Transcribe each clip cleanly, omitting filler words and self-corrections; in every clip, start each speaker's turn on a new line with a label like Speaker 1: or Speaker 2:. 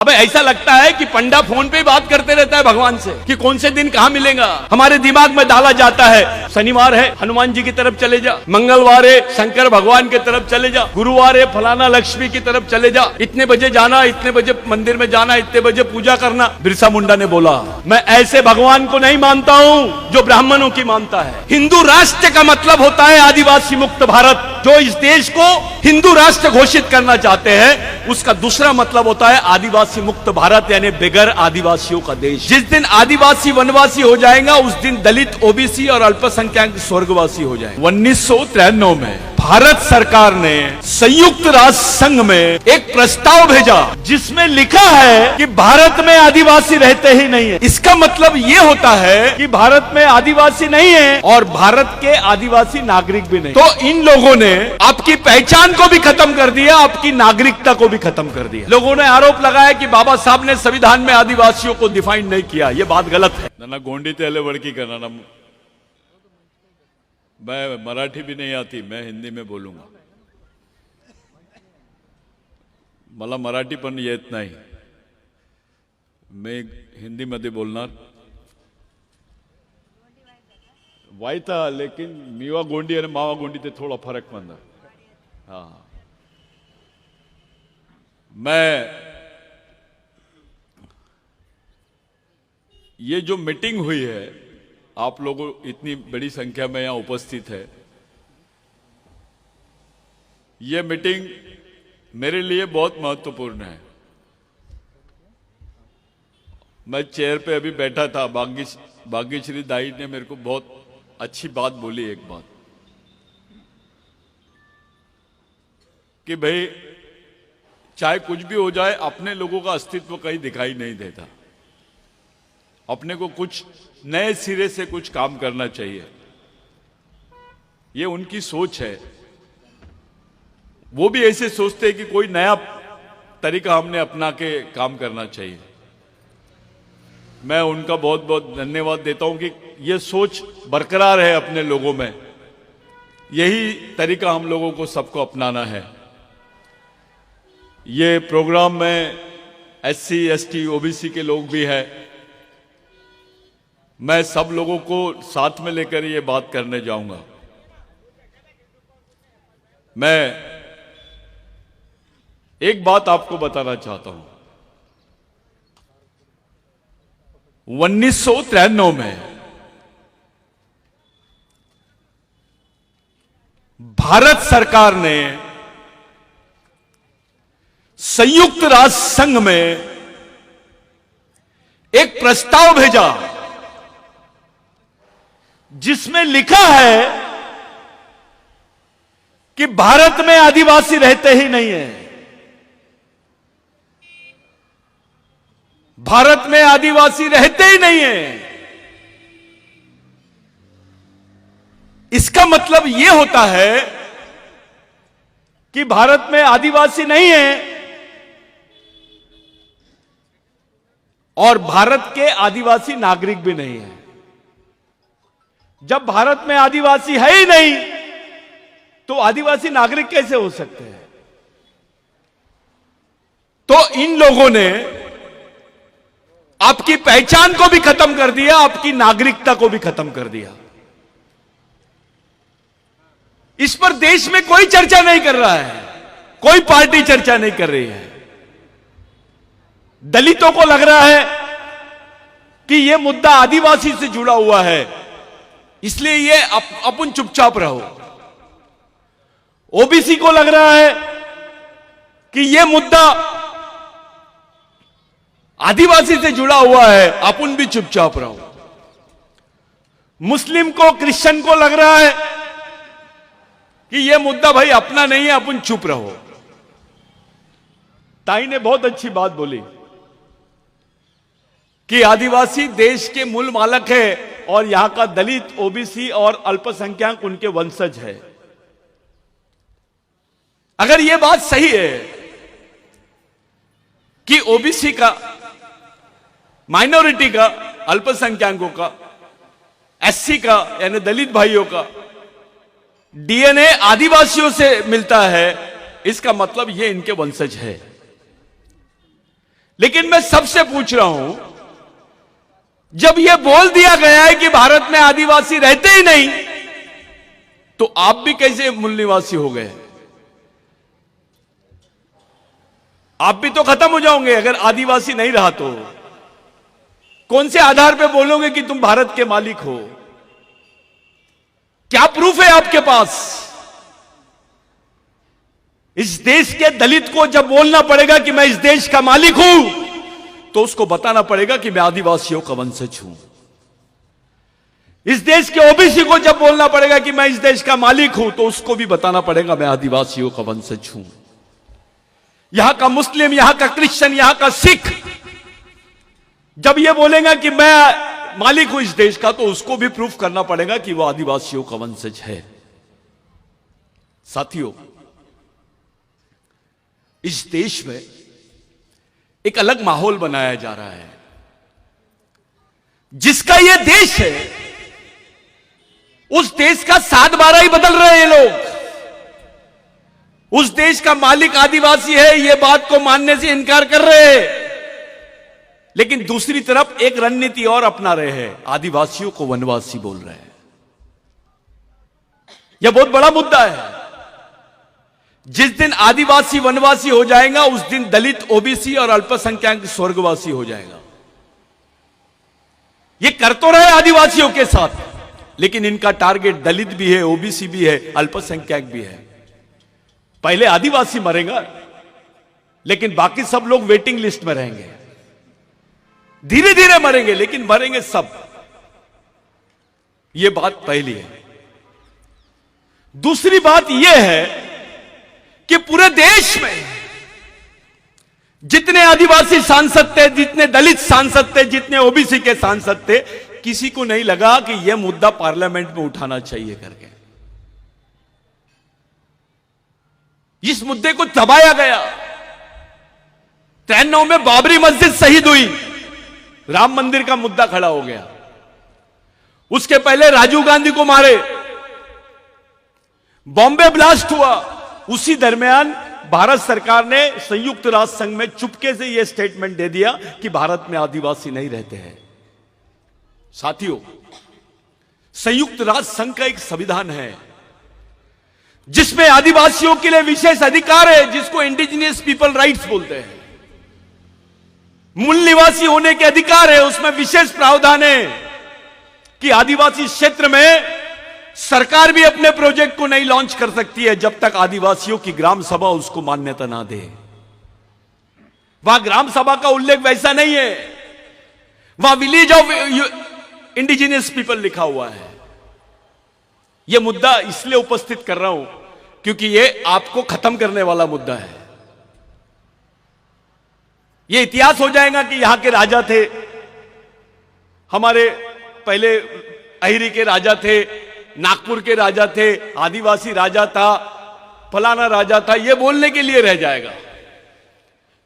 Speaker 1: अबे ऐसा लगता है कि पंडा फोन पे बात करते रहता है भगवान से कि कौन से दिन कहाँ मिलेगा। हमारे दिमाग में डाला जाता है शनिवार है हनुमान जी की तरफ चले जा, मंगलवार है शंकर भगवान की तरफ चले जा, गुरुवार है फलाना लक्ष्मी की तरफ चले जा, इतने बजे जाना, इतने बजे मंदिर में जाना, इतने बजे पूजा करना। बिरसा मुंडा ने बोला मैं ऐसे भगवान को नहीं मानता हूँ जो ब्राह्मणों की मानता है। हिंदू राष्ट्र का मतलब होता है आदिवासी मुक्त भारत। जो इस देश को हिंदू राष्ट्र घोषित करना चाहते हैं उसका दूसरा मतलब होता है आदिवासी मुक्त भारत, यानी बगैर आदिवासियों का देश। जिस दिन आदिवासी वनवासी हो जाएगा उस दिन दलित, ओबीसी और अल्पसंख्यक स्वर्गवासी हो जाएंगे। 1993 में भारत सरकार ने संयुक्त राष्ट्र संघ में एक प्रस्ताव भेजा जिसमें लिखा है कि भारत में आदिवासी रहते ही नहीं है। इसका मतलब ये होता है कि भारत में आदिवासी नहीं है और भारत के आदिवासी नागरिक भी नहीं। तो इन लोगों ने आपकी पहचान को भी खत्म कर दिया, आपकी नागरिकता को भी खत्म कर दिया। लोगों ने आरोप लगाया कि बाबा साहब ने संविधान में आदिवासियों को डिफाइन नहीं किया। ये बात गलत है।
Speaker 2: ना गोंडी तेले वड़की करना, मैं मराठी भी नहीं आती, मैं हिंदी में बोलूंगा। मला मराठी पण येत नाही, मैं हिंदी मध्ये बोलणार। वायता लेकिन मीवा गोंडी और मावा गोंडी ते थोड़ा फर्क मंदा। हाँ, मैं ये जो मीटिंग हुई है, आप लोगों इतनी बड़ी संख्या में यहां उपस्थित है, ये मीटिंग मेरे लिए बहुत महत्वपूर्ण है। मैं चेयर पे अभी बैठा था, भाग्यश्री दाई ने मेरे को बहुत अच्छी बात बोली, एक बात कि भाई चाहे कुछ भी हो जाए अपने लोगों का अस्तित्व कहीं दिखाई नहीं देता, अपने को कुछ नए सिरे से कुछ काम करना चाहिए। ये उनकी सोच है। वो भी ऐसे सोचते हैं कि कोई नया तरीका हमने अपना के काम करना चाहिए। मैं उनका बहुत बहुत धन्यवाद देता हूं कि ये सोच बरकरार है अपने लोगों में। यही तरीका हम लोगों को सबको अपनाना है। ये प्रोग्राम में एससी, एसटी, ओबीसी के लोग भी हैं। मैं सब लोगों को साथ में लेकर ये बात करने जाऊंगा। मैं एक बात आपको बताना चाहता हूं। 1993 में भारत सरकार ने संयुक्त राष्ट्र संघ में एक प्रस्ताव भेजा जिसमें लिखा है कि भारत में आदिवासी रहते ही नहीं है। भारत में आदिवासी रहते ही नहीं है। इसका मतलब यह होता है कि भारत में आदिवासी नहीं है और भारत के आदिवासी नागरिक भी नहीं है। जब भारत में आदिवासी है ही नहीं तो आदिवासी नागरिक कैसे हो सकते हैं? तो इन लोगों ने आपकी पहचान को भी खत्म कर दिया, आपकी नागरिकता को भी खत्म कर दिया। इस पर देश में कोई चर्चा नहीं कर रहा है, कोई पार्टी चर्चा नहीं कर रही है। दलितों को लग रहा है कि यह मुद्दा आदिवासी से जुड़ा हुआ है, इसलिए ये अपन चुपचाप रहो। ओबीसी को लग रहा है कि यह मुद्दा आदिवासी से जुड़ा हुआ है, अपन भी चुपचाप रहो। मुस्लिम को, क्रिश्चियन को लग रहा है कि यह मुद्दा भाई अपना नहीं है, अपन चुप रहो। ताई ने बहुत अच्छी बात बोली कि आदिवासी देश के मूल मालक है और यहां का दलित, ओबीसी और अल्पसंख्यक उनके वंशज है। अगर यह बात सही है कि ओबीसी का, माइनॉरिटी का, अल्पसंख्यकों का, एससी का यानी दलित भाइयों का डीएनए आदिवासियों से मिलता है, इसका मतलब ये इनके वंशज है।
Speaker 1: लेकिन मैं सबसे पूछ रहा हूं, जब यह बोल दिया गया है कि भारत में आदिवासी रहते ही नहीं, तो आप भी कैसे मूल निवासी हो गए? आप भी तो खत्म हो जाओगे अगर आदिवासी नहीं रहा तो। कौन से आधार पे बोलोगे कि तुम भारत के मालिक हो? क्या प्रूफ है आपके पास? इस देश के दलित को जब बोलना पड़ेगा कि मैं इस देश का मालिक हूं, तो उसको बताना पड़ेगा कि मैं आदिवासियों का वंशज हूं। इस देश के ओबीसी को जब बोलना पड़ेगा कि मैं इस देश का मालिक हूं, तो उसको भी बताना पड़ेगा मैं आदिवासियों का वंशज हूं। यहां का मुस्लिम, यहां का क्रिश्चियन, यहां का सिख जब यह बोलेगा कि मैं मालिक हूं इस देश का, तो उसको भी प्रूफ करना पड़ेगा कि वह आदिवासियों का वंशज है। साथियों, इस देश में एक अलग माहौल बनाया जा रहा है। जिसका यह देश है, उस देश का 7/12 ही बदल रहे हैं लोग। उस देश का मालिक आदिवासी है, यह बात को मानने से इनकार कर रहे हैं, लेकिन दूसरी तरफ एक रणनीति और अपना रहे हैं, आदिवासियों को वनवासी बोल रहे हैं। यह बहुत बड़ा मुद्दा है। जिस दिन आदिवासी वनवासी हो जाएगा, उस दिन दलित, ओबीसी और अल्पसंख्यक स्वर्गवासी हो जाएगा। ये कर तो रहे आदिवासियों के साथ, लेकिन इनका टारगेट दलित भी है, ओबीसी भी है, अल्पसंख्यक भी है। पहले आदिवासी मरेगा, लेकिन बाकी सब लोग वेटिंग लिस्ट में रहेंगे। धीरे धीरे मरेंगे, लेकिन मरेंगे सब। यह बात पहली है। दूसरी बात यह है कि पूरे देश में जितने आदिवासी सांसद थे, जितने दलित सांसद थे, जितने ओबीसी के सांसद थे, किसी को नहीं लगा कि यह मुद्दा पार्लियामेंट में उठाना चाहिए करके। इस मुद्दे को दबाया गया। 93 में बाबरी मस्जिद शहीद हुई, राम मंदिर का मुद्दा खड़ा हो गया। उसके पहले राजीव गांधी को मारे, बॉम्बे ब्लास्ट हुआ। उसी दरमियान भारत सरकार ने संयुक्त राष्ट्र संघ में चुपके से यह स्टेटमेंट दे दिया कि भारत में आदिवासी नहीं रहते हैं। साथियों, संयुक्त राष्ट्र संघ का एक संविधान है जिसमें आदिवासियों के लिए विशेष अधिकार है, जिसको इंडिजिनियस पीपल राइट्स बोलते हैं। मूल निवासी होने के अधिकार है, उसमें विशेष प्रावधान है कि आदिवासी क्षेत्र में सरकार भी अपने प्रोजेक्ट को नहीं लॉन्च कर सकती है जब तक आदिवासियों की ग्राम सभा उसको मान्यता ना दे। वहां ग्राम सभा का उल्लेख वैसा नहीं है, वहां विलेज ऑफ इंडिजिनियस पीपल लिखा हुआ है। यह मुद्दा इसलिए उपस्थित कर रहा हूं क्योंकि यह आपको खत्म करने वाला मुद्दा है। यह इतिहास हो जाएगा कि यहां के राजा थे, हमारे पहले अहिरी के राजा थे, नागपुर के राजा थे, आदिवासी राजा था, फलाना राजा था, यह बोलने के लिए रह जाएगा।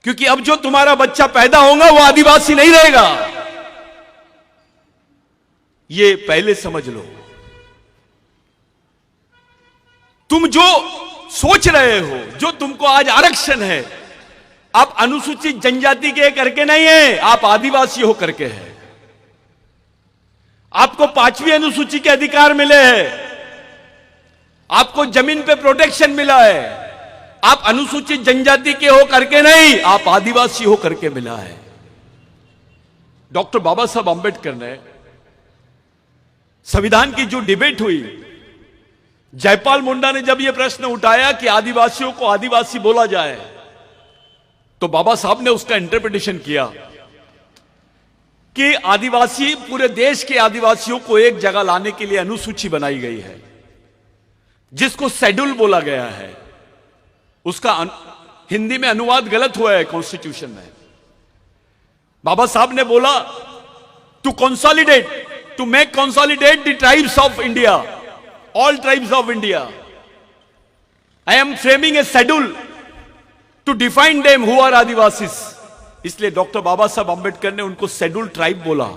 Speaker 1: क्योंकि अब जो तुम्हारा बच्चा पैदा होगा वो आदिवासी नहीं रहेगा। ये पहले समझ लो। तुम जो सोच रहे हो, जो तुमको आज आरक्षण है, आप अनुसूचित जनजाति के करके नहीं है, आप आदिवासी हो करके है। आपको 5वीं अनुसूची के अधिकार मिले हैं, आपको जमीन पे प्रोटेक्शन मिला है। आप अनुसूचित जनजाति के हो करके नहीं, आप आदिवासी हो करके मिला है। डॉक्टर बाबा साहब अंबेडकर ने संविधान की जो डिबेट हुई, जयपाल मुंडा ने जब यह प्रश्न उठाया कि आदिवासियों को आदिवासी बोला जाए, तो बाबा साहब ने उसका इंटरप्रिटेशन किया कि आदिवासी, पूरे देश के आदिवासियों को एक जगह लाने के लिए अनुसूची बनाई गई है, जिसको शेड्यूल बोला गया है। उसका हिंदी में अनुवाद गलत हुआ है कॉन्स्टिट्यूशन में। बाबा साहब ने बोला to consolidate, to make consolidate the tribes of India, all tribes of India, I am framing a schedule to define them who are adivasis. इसलिए डॉक्टर बाबा साहब अंबेडकर ने उनको शेड्यूल ट्राइब बोला।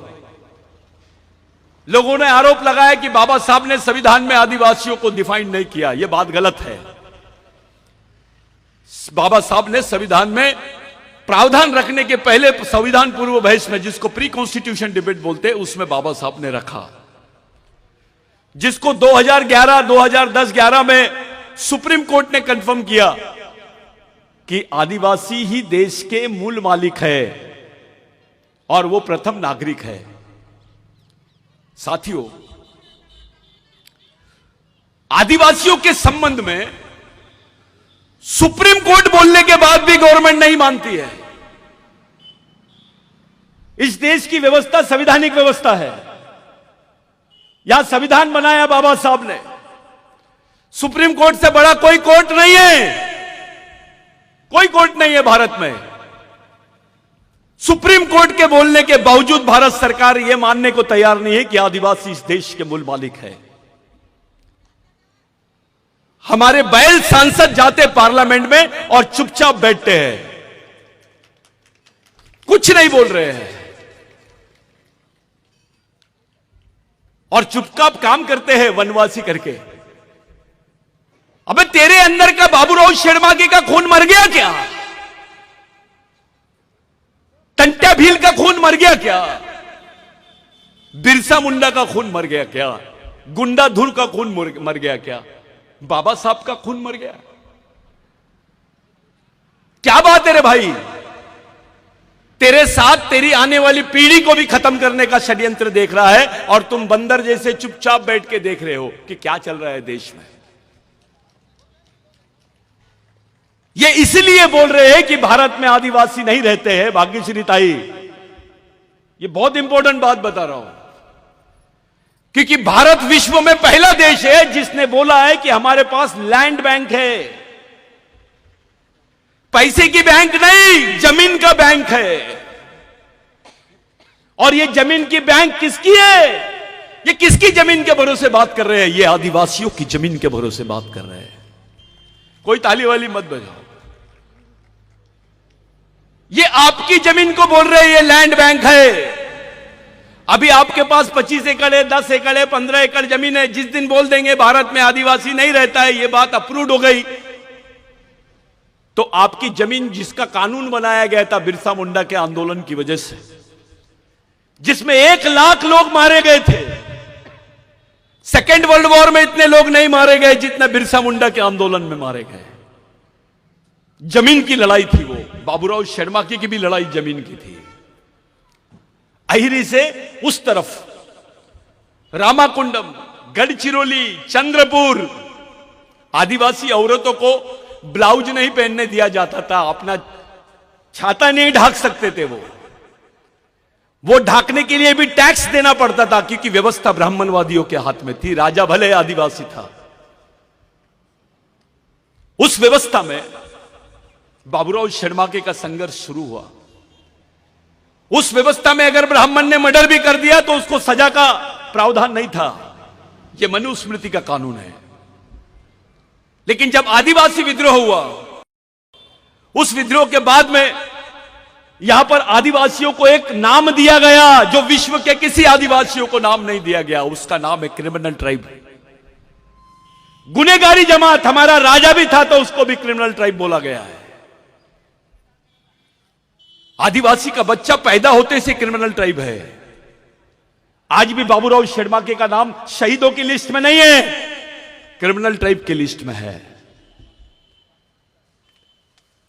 Speaker 1: लोगों ने आरोप लगाया कि बाबा साहब ने संविधान में आदिवासियों को डिफाइन नहीं किया। यह बात गलत है। बाबा साहब ने संविधान में प्रावधान रखने के पहले संविधान पूर्व बहस में, जिसको प्री कॉन्स्टिट्यूशन डिबेट बोलते हैं, उसमें बाबा साहब ने रखा, जिसको 2011, 2010, 11 में सुप्रीम कोर्ट ने कंफर्म किया कि आदिवासी ही देश के मूल मालिक है और वो प्रथम नागरिक है। साथियों, आदिवासियों के संबंध में सुप्रीम कोर्ट बोलने के बाद भी गवर्नमेंट नहीं मानती है। इस देश की व्यवस्था संवैधानिक व्यवस्था है। यहां संविधान बनाया बाबा साहब ने। सुप्रीम कोर्ट से बड़ा कोई कोर्ट नहीं है, कोई कोर्ट नहीं है भारत में। सुप्रीम कोर्ट के बोलने के बावजूद भारत सरकार यह मानने को तैयार नहीं है कि आदिवासी इस देश के मूल मालिक है। हमारे बैल सांसद जाते पार्लियामेंट में और चुपचाप बैठते हैं, कुछ नहीं बोल रहे हैं और चुपचाप काम करते हैं वनवासी करके। अबे तेरे अंदर का बाबूराव शेरमाके का खून मर गया क्या? टंट्या भील का खून मर गया क्या? बिरसा मुंडा का खून मर गया क्या? गुंडा धुर का खून मर गया क्या? बाबा साहब का खून मर गया? क्या बात है रे भाई? तेरे साथ तेरी आने वाली पीढ़ी को भी खत्म करने का षड्यंत्र देख रहा है और तुम बंदर जैसे चुपचाप बैठ के देख रहे हो कि क्या चल रहा है देश में। ये इसलिए बोल रहे हैं कि भारत में आदिवासी नहीं रहते हैं। भाग्यश्री ताई, ये बहुत इंपॉर्टेंट बात बता रहा हूं, क्योंकि भारत विश्व में पहला देश है जिसने बोला है कि हमारे पास लैंड बैंक है। पैसे की बैंक नहीं, जमीन का बैंक है। और ये जमीन की बैंक किसकी है? ये किसकी जमीन के भरोसे बात कर रहे हैं? ये आदिवासियों की जमीन के भरोसे बात कर रहे हैं। कोई ताली वाली मत बजाओ। ये आपकी जमीन को बोल रहे हैं ये लैंड बैंक है। अभी आपके पास 25 एकड़ है, 10 एकड़ है, 15 एकड़ जमीन है। जिस दिन बोल देंगे भारत में आदिवासी नहीं रहता है, ये बात अप्रूव्ड हो गई, तो आपकी जमीन जिसका कानून बनाया गया था बिरसा मुंडा के आंदोलन की वजह से, जिसमें 1 लाख लोग मारे गए थे, सेकेंड वर्ल्ड वॉर में इतने लोग नहीं मारे गए जितने बिरसा मुंडा के आंदोलन में मारे गए। जमीन की लड़ाई थी वो। बाबूराव शेरमाके की भी लड़ाई जमीन की थी। अहिरी से उस तरफ रामाकुंडम, गढ़चिरौली, चंद्रपुर, आदिवासी औरतों को ब्लाउज नहीं पहनने दिया जाता था, अपना छाता नहीं ढाक सकते थे। वो ढाकने के लिए भी टैक्स देना पड़ता था, क्योंकि व्यवस्था ब्राह्मणवादियों के हाथ में थी। राजा भले आदिवासी था। उस व्यवस्था में बाबूराव शेरमाके का संघर्ष शुरू हुआ। उस व्यवस्था में अगर ब्राह्मण ने मर्डर भी कर दिया तो उसको सजा का प्रावधान नहीं था। यह मनुस्मृति का कानून है। लेकिन जब आदिवासी विद्रोह हुआ, उस विद्रोह के बाद में यहां पर आदिवासियों को एक नाम दिया गया जो विश्व के किसी आदिवासियों को नाम नहीं दिया गया। उसका नाम है क्रिमिनल ट्राइब। गुनेगारी जमात। हमारा राजा भी था तो उसको भी क्रिमिनल ट्राइब बोला गया है। आदिवासी का बच्चा पैदा होते से क्रिमिनल ट्राइब है। आज भी बाबूराव शेरमाके का नाम शहीदों की लिस्ट में नहीं है, क्रिमिनल ट्राइब की लिस्ट में है।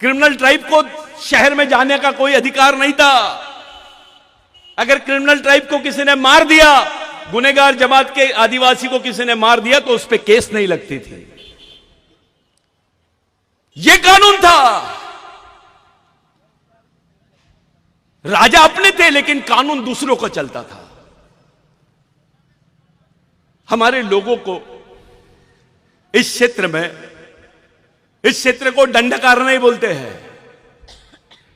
Speaker 1: क्रिमिनल ट्राइब को शहर में जाने का कोई अधिकार नहीं था। अगर क्रिमिनल ट्राइब को किसी ने मार दिया, गुनेगार जमात के आदिवासी को किसी ने मार दिया, तो उस पर केस नहीं लगती थी। यह कानून था। राजा अपने थे लेकिन कानून दूसरों का चलता था। हमारे लोगों को इस क्षेत्र में, इस क्षेत्र को दंडकारण्य बोलते हैं।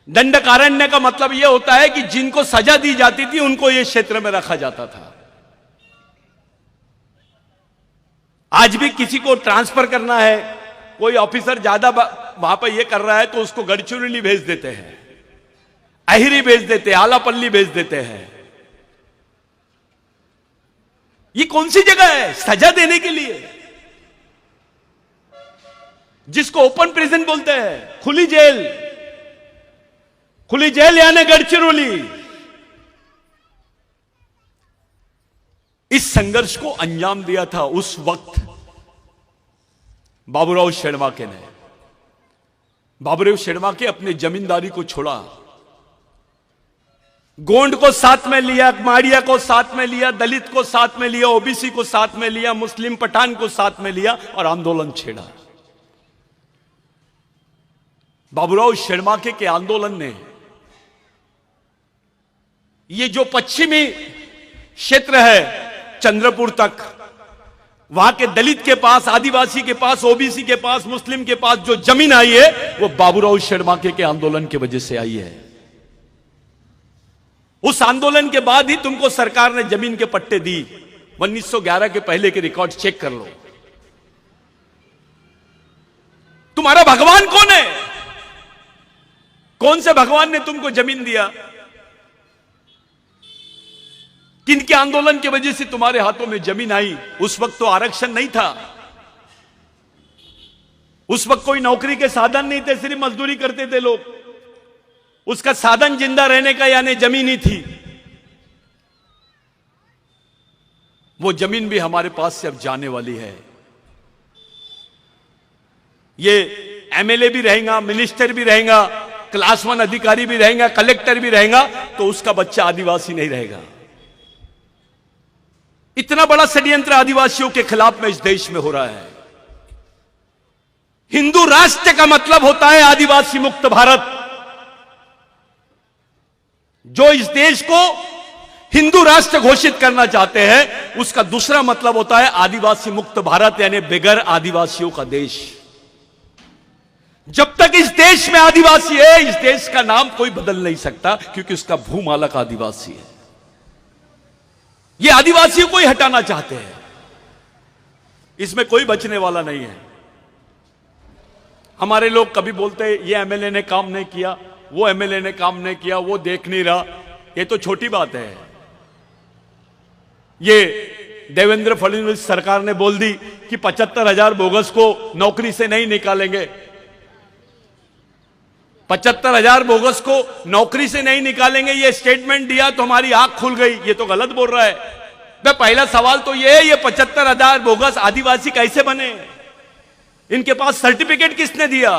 Speaker 1: दंडकारण्य का मतलब यह होता है कि जिनको सजा दी जाती थी उनको यह क्षेत्र में रखा जाता था। आज भी किसी को ट्रांसफर करना है, कोई ऑफिसर ज्यादा वहां पर यह कर रहा है तो उसको गढ़चिरौली भेज देते हैं, अहिरी भेज देते हैं, आलापल्ली भेज देते हैं। ये कौन सी जगह है सजा देने के लिए? जिसको ओपन प्रिजन बोलते हैं, खुली जेल। खुली जेल यानी गढ़चिरौली। इस संघर्ष को अंजाम दिया था उस वक्त बाबूराव शेरमाके ने। बाबूराव शेरमाके अपने जमींदारी को छोड़ा, गोंड को साथ में लिया, माड़िया को साथ में लिया, दलित को साथ में लिया, ओबीसी को साथ में लिया, मुस्लिम पठान को साथ में लिया और आंदोलन छेड़ा। बाबूराव शेरमाके के आंदोलन ने ये जो पश्चिमी क्षेत्र है चंद्रपुर तक, वहां के दलित के पास, आदिवासी के पास, ओबीसी के पास, मुस्लिम के पास जो जमीन आई है वो बाबूराव शेरमाके के आंदोलन की वजह से आई है। उस आंदोलन के बाद ही तुमको सरकार ने जमीन के पट्टे दी। 1911 के पहले के रिकॉर्ड चेक कर लो। तुम्हारा भगवान कौन है? कौन से भगवान ने तुमको जमीन दिया? किनके आंदोलन की वजह से तुम्हारे हाथों में जमीन आई? उस वक्त तो आरक्षण नहीं था, उस वक्त कोई नौकरी के साधन नहीं थे, सिर्फ मजदूरी करते थे लोग। उसका साधन जिंदा रहने का यानी जमीन ही थी। वो जमीन भी हमारे पास से अब जाने वाली है। ये एमएलए भी रहेगा, मिनिस्टर भी रहेगा, क्लास 1 अधिकारी भी रहेगा, कलेक्टर भी रहेगा, तो उसका बच्चा आदिवासी नहीं रहेगा। इतना बड़ा षड्यंत्र आदिवासियों के खिलाफ में इस देश में हो रहा है। हिंदू राष्ट्र का मतलब होता है आदिवासी मुक्त भारत। जो इस देश को हिंदू राष्ट्र घोषित करना चाहते हैं, उसका दूसरा मतलब होता है आदिवासी मुक्त भारत, यानी बगैर आदिवासियों का देश। जब तक इस देश में आदिवासी है, इस देश का नाम कोई बदल नहीं सकता, क्योंकि उसका भूमालक आदिवासी है। ये आदिवासियों को ही हटाना चाहते हैं, इसमें कोई बचने वाला नहीं है। हमारे लोग कभी बोलते हैं ये एमएलए ने काम नहीं किया, वो एमएलए ने काम नहीं किया, वो देख नहीं रहा। ये तो छोटी बात है। ये देवेंद्र फडणवीस सरकार ने बोल दी कि 75,000 बोगस को नौकरी से नहीं निकालेंगे। 75,000 बोगस को नौकरी से नहीं निकालेंगे, ये स्टेटमेंट दिया तो हमारी आंख खुल गई। ये तो गलत बोल रहा है। मैं पहला सवाल तो ये 75,000 बोगस आदिवासी कैसे बने? इनके पास सर्टिफिकेट किसने दिया?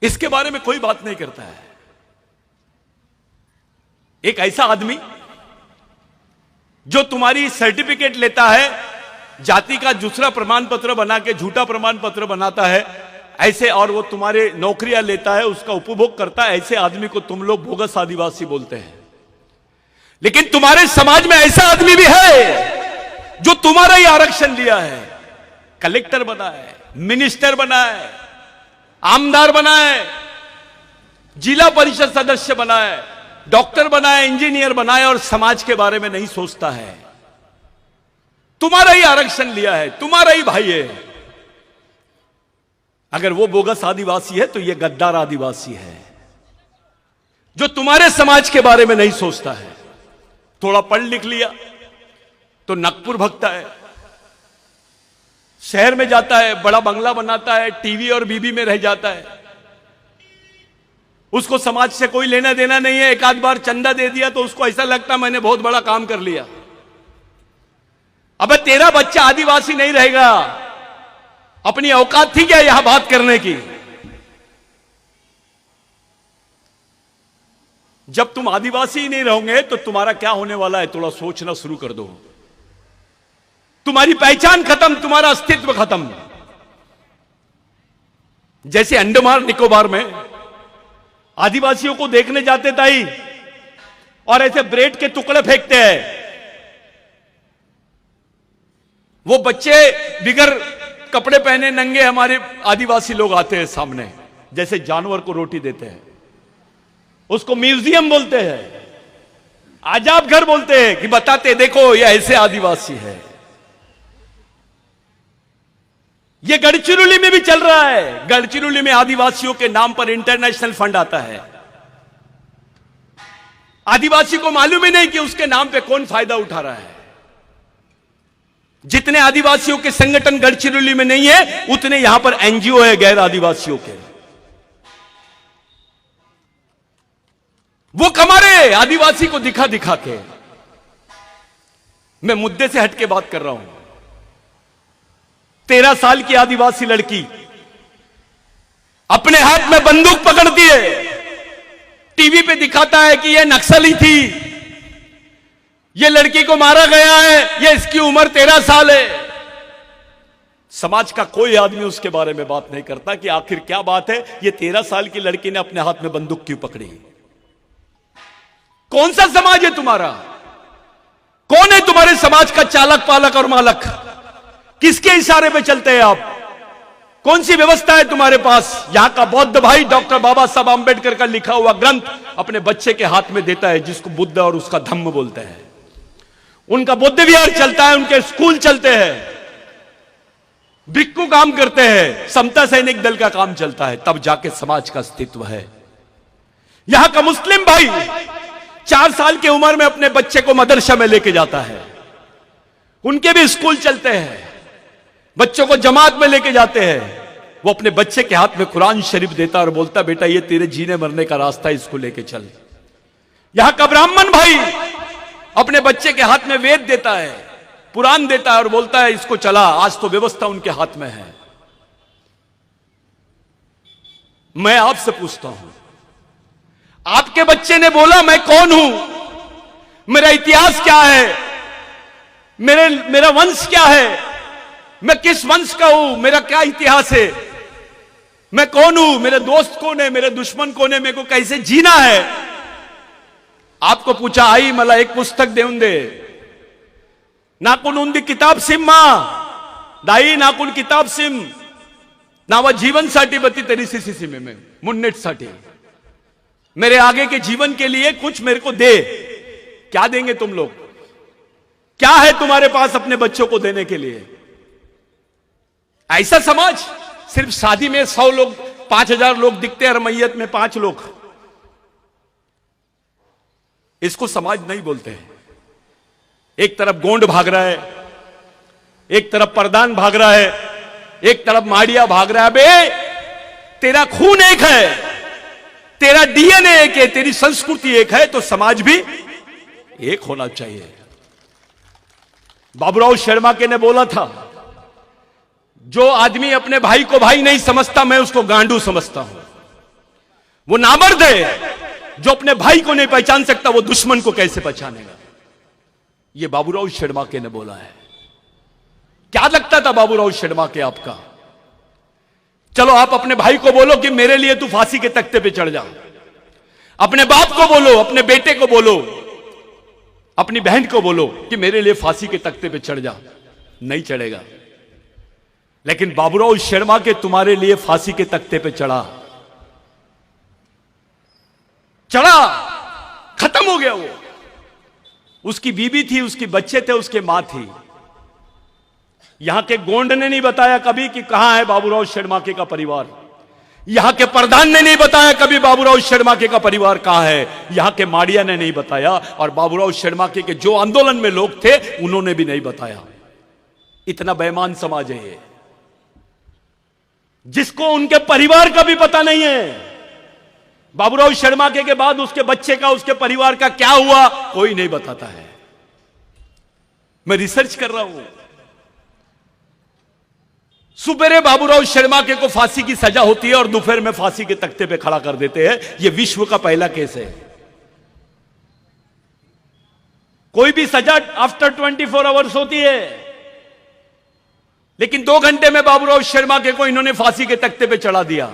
Speaker 1: इसके बारे में कोई बात नहीं करता है। एक ऐसा आदमी जो तुम्हारी सर्टिफिकेट लेता है, जाति का दूसरा प्रमाण पत्र बना के झूठा प्रमाण पत्र बनाता है, ऐसे, और वो तुम्हारे नौकरियां लेता है, उसका उपभोग करता है, ऐसे आदमी को तुम लोग बोगस आदिवासी बोलते हैं। लेकिन तुम्हारे समाज में ऐसा आदमी भी है जो तुम्हारा ही आरक्षण लिया है, कलेक्टर बना है, मिनिस्टर बना है, आमदार बना है, जिला परिषद सदस्य बना है, डॉक्टर बना है, इंजीनियर बना है, और समाज के बारे में नहीं सोचता है। तुम्हारा ही आरक्षण लिया है, तुम्हारा ही भाई है। अगर वो बोगस आदिवासी है तो ये गद्दार आदिवासी है, जो तुम्हारे समाज के बारे में नहीं सोचता है। थोड़ा पढ़ लिख लिया तो नागपुर भगता है, शहर में जाता है, बड़ा बंगला बनाता है, टीवी और बीबी में रह जाता है। उसको समाज से कोई लेना देना नहीं है। एक आध बार चंदा दे दिया तो उसको ऐसा लगता मैंने बहुत बड़ा काम कर लिया। अबे तेरा बच्चा आदिवासी नहीं रहेगा। अपनी औकात थी क्या यहां बात करने की? जब तुम आदिवासी ही नहीं रहोगे तो तुम्हारा क्या होने वाला है, थोड़ा सोचना शुरू कर दो। तुम्हारी पहचान खत्म, तुम्हारा अस्तित्व खत्म। जैसे अंडमान निकोबार में आदिवासियों को देखने जाते ताई और ऐसे ब्रेड के टुकड़े फेंकते हैं, वो बच्चे बिगर कपड़े पहने नंगे हमारे आदिवासी लोग आते हैं सामने, जैसे जानवर को रोटी देते हैं। उसको म्यूजियम बोलते हैं, आजाब घर बोलते हैं, कि बताते देखो ये ऐसे आदिवासी है। ये गढ़चिरौली में भी चल रहा है। गढ़चिरौली में आदिवासियों के नाम पर इंटरनेशनल फंड आता है। आदिवासी को मालूम ही नहीं कि उसके नाम पे कौन फायदा उठा रहा है। जितने आदिवासियों के संगठन गढ़चिरौली में नहीं है, उतने यहां पर एनजीओ है गैर आदिवासियों के। वो कमारे आदिवासी को दिखा दिखा के। मैं मुद्दे से हटके बात कर रहा हूं। 13 साल की आदिवासी लड़की अपने हाथ में बंदूक पकड़ती है, टीवी पे दिखाता है कि यह नक्सली थी, यह लड़की को मारा गया है, यह इसकी उम्र 13 साल है। समाज का कोई आदमी उसके बारे में बात नहीं करता कि आखिर क्या बात है, यह 13 साल की लड़की ने अपने हाथ में बंदूक क्यों पकड़ी। कौन सा समाज है तुम्हारा? कौन है तुम्हारे समाज का चालक पालक और मालक? किसके इशारे पे चलते हैं आप? कौन सी व्यवस्था है तुम्हारे पास? यहां का बौद्ध भाई डॉक्टर बाबा साहब आंबेडकर का लिखा हुआ ग्रंथ अपने बच्चे के हाथ में देता है, जिसको बुद्ध और उसका धम्म बोलते हैं। उनका बुद्ध विहार चलता है, उनके स्कूल चलते हैं, भिक्खु काम करते हैं, समता सैनिक दल का काम चलता है, तब जाके समाज का अस्तित्व है। यहां का मुस्लिम भाई 4 साल की उम्र में अपने बच्चे को मदरसा में लेके जाता है, उनके भी स्कूल चलते हैं, बच्चों को जमात में लेके जाते हैं। वो अपने बच्चे के हाथ में कुरान शरीफ देता और बोलता, बेटा ये तेरे जीने मरने का रास्ता है, इसको लेके चल। यहां का ब्राह्मण भाई अपने बच्चे के हाथ में वेद देता है, पुराण देता है और बोलता है इसको चला, आज तो व्यवस्था उनके हाथ में है। मैं आपसे पूछता हूं, आपके बच्चे ने बोला मैं कौन हूं, मेरा इतिहास क्या है, मेरा वंश क्या है, मैं किस वंश का हूं, मेरा क्या इतिहास है, मैं कौन हूं, मेरे दोस्त कौन है, मेरे दुश्मन कौन है, मेरे को कैसे जीना है। आपको पूछा आई मला एक पुस्तक देऊन दे, नाकुन उंदी किताब सिम मा दाई नाकुन किताब सिम नावा जीवन साठी बती तेरी सीसी में मुन्नेट साठी, मेरे आगे के जीवन के लिए कुछ मेरे को दे। क्या देंगे तुम लोग? क्या है तुम्हारे पास अपने बच्चों को देने के लिए? ऐसा समाज, सिर्फ शादी में 100 लोग 5000 लोग दिखते हैं, हर मैयत में 5 लोग, इसको समाज नहीं बोलते हैं। एक तरफ गोंड भाग रहा है, एक तरफ प्रधान भाग रहा है, एक तरफ माड़िया भाग रहा है। बे तेरा खून एक है, तेरा डीएनए एक है, तेरी संस्कृति एक है, तो समाज भी एक होना चाहिए। बाबूराव शर्मा के ने बोला था, जो आदमी अपने भाई को भाई नहीं समझता मैं उसको गांडू समझता हूं। वो नामर्द है जो अपने भाई को नहीं पहचान सकता, वो दुश्मन को कैसे पहचानेगा। ये बाबूराव शर्मा के ने बोला है। क्या लगता था बाबूराव शर्मा के आपका? चलो आप अपने भाई को बोलो कि मेरे लिए तू फांसी के तख्ते पे चढ़ जा, अपने बाप को बोलो, अपने बेटे को बोलो, अपनी बहन को बोलो कि मेरे लिए फांसी के तख्ते पे चढ़ जा, नहीं चढ़ेगा। लेकिन बाबूराव शर्मा के तुम्हारे लिए फांसी के तख्ते पे चढ़ा, खत्म हो गया। वो उसकी बीबी थी, उसके बच्चे थे, उसके मां थी। यहां के गोंड ने नहीं बताया कभी कि कहां है बाबूराव शर्मा के का परिवार। यहां के प्रधान ने नहीं बताया कभी बाबूराव शर्मा के का परिवार कहां है। यहां के माड़िया ने नहीं बताया, और बाबूराव शर्मा के जो आंदोलन में लोग थे उन्होंने भी नहीं बताया। इतना बेईमान समाज है ये, जिसको उनके परिवार का भी पता नहीं है। बाबूराव शर्मा के बाद उसके बच्चे का, उसके परिवार का क्या हुआ, कोई नहीं बताता है। मैं रिसर्च कर रहा हूं। सुबेरे बाबूराव शर्मा के को फांसी की सजा होती है और दोपहर में फांसी के तख्ते पे खड़ा कर देते हैं। यह विश्व का पहला केस है। कोई भी सजा आफ्टर 24 आवर्स होती है, लेकिन 2 घंटे में बाबूराव शर्मा के को इन्होंने फांसी के तख्ते पे चढ़ा दिया।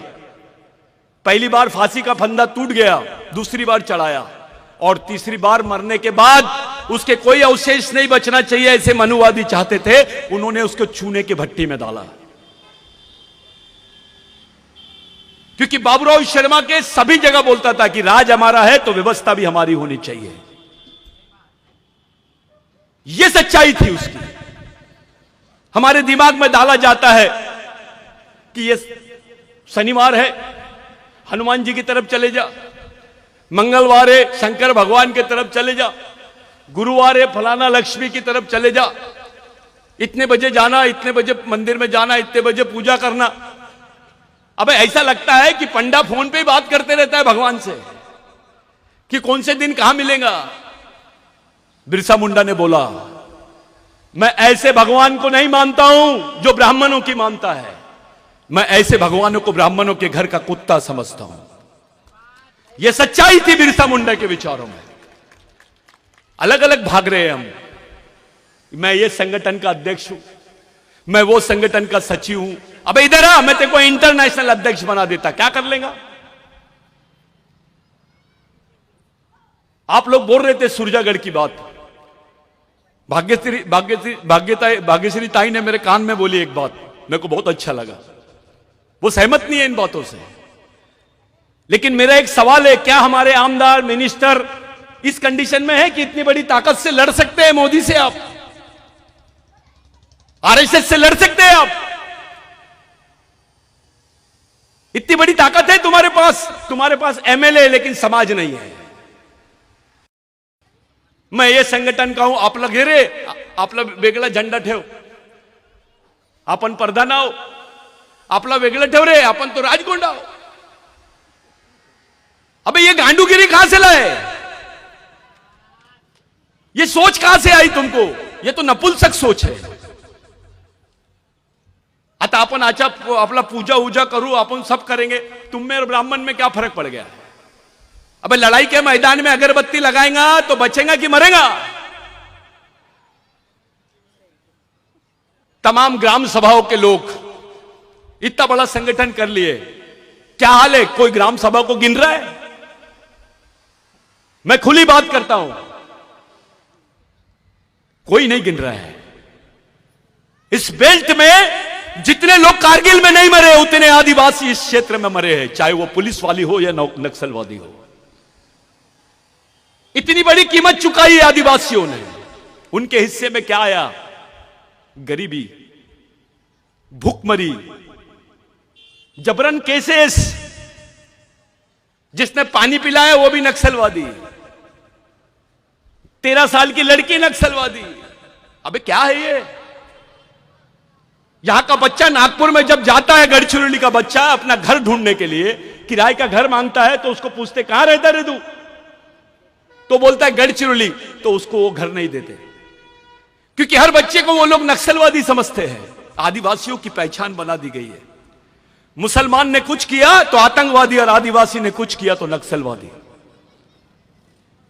Speaker 1: पहली बार फांसी का फंदा टूट गया, दूसरी बार चढ़ाया, और तीसरी बार मरने के बाद उसके कोई अवशेष नहीं बचना चाहिए, ऐसे मनुवादी चाहते थे। उन्होंने उसको चूने की भट्टी में डाला, क्योंकि बाबूराव शर्मा के सभी जगह बोलता था कि राज हमारा है तो व्यवस्था भी हमारी होनी चाहिए। यह सच्चाई थी उसकी। हमारे दिमाग में डाला जाता है कि यह शनिवार है, हनुमान जी की तरफ चले जा, मंगलवार है शंकर भगवान की तरफ चले जा, गुरुवार है फलाना लक्ष्मी की तरफ चले जा, इतने बजे जाना, इतने बजे मंदिर में जाना, इतने बजे पूजा करना। अबे ऐसा लगता है कि पंडा फोन पे ही बात करते रहता है भगवान से। कि कौन से दिन कहां मिलेगा। बिरसा मुंडा ने बोला, मैं ऐसे भगवान को नहीं मानता हूं जो ब्राह्मणों की मानता है, मैं ऐसे भगवानों को ब्राह्मणों के घर का कुत्ता समझता हूं। यह सच्चाई थी बिरसा मुंडा के विचारों में। अलग अलग भाग रहे हैं हम। मैं ये संगठन का अध्यक्ष हूं, मैं वो संगठन का सचिव हूं। अबे इधर आ, मैं तेरे को इंटरनेशनल अध्यक्ष बना देता, क्या कर लेगा। आप लोग बोल रहे थे सुरजागढ़ की बात। भाग्यश्री ताई ने मेरे कान में बोली एक बात, मेरे को बहुत अच्छा लगा। वो सहमत नहीं है इन बातों से, लेकिन मेरा एक सवाल है, क्या हमारे आमदार मिनिस्टर इस कंडीशन में है कि इतनी बड़ी ताकत से लड़ सकते हैं मोदी से? आप आरएसएस से लड़ सकते हैं? आप इतनी बड़ी ताकत है तुम्हारे पास एमएलए लेकिन समाज नहीं है। मैं ये संघटन का हूं, आपला घेरे, आपला वेगळा झंडा ठेव, आपण प्रधान आहो, आपला वेगळं ठेव रे, आपण तो राजगोंडा हो। अबे ये गांडूगिरी कहां से लाए? ये सोच कहां से आई तुमको? ये तो नपुंसक सोच है। आता आपण आपला पूजा उजा करू, आपण सब करेंगे, तुम में और ब्राह्मण में क्या फर्क पड़ गया? अबे लड़ाई के मैदान में अगरबत्ती लगाएगा तो बचेगा कि मरेगा? तमाम ग्राम सभाओं के लोग इतना बड़ा संगठन कर लिए, क्या हाल है? कोई ग्राम सभा को गिन रहा है? मैं खुली बात करता हूं, कोई नहीं गिन रहा है। इस बेल्ट में जितने लोग कारगिल में नहीं मरे, उतने आदिवासी इस क्षेत्र में मरे हैं, चाहे वो पुलिस वाली हो या नक्सलवादी हो। इतनी बड़ी कीमत चुकाई है आदिवासियों ने। उनके हिस्से में क्या आया? गरीबी, भूखमरी, जबरन केसेस। जिसने पानी पिलाया वो भी नक्सलवादी, 13 साल की लड़की नक्सलवादी। अबे क्या है ये? यहां का बच्चा नागपुर में जब जाता है, गढ़चिरौली का बच्चा अपना घर ढूंढने के लिए किराए का घर मांगता है, तो उसको पूछते कहां रहता रे तू? तो बोलता है गढ़चिरौली, तो उसको वो घर नहीं देते, क्योंकि हर बच्चे को वो लोग नक्सलवादी समझते हैं। आदिवासियों की पहचान बना दी गई है। मुसलमान ने कुछ किया तो आतंकवादी, और आदिवासी ने कुछ किया तो नक्सलवादी।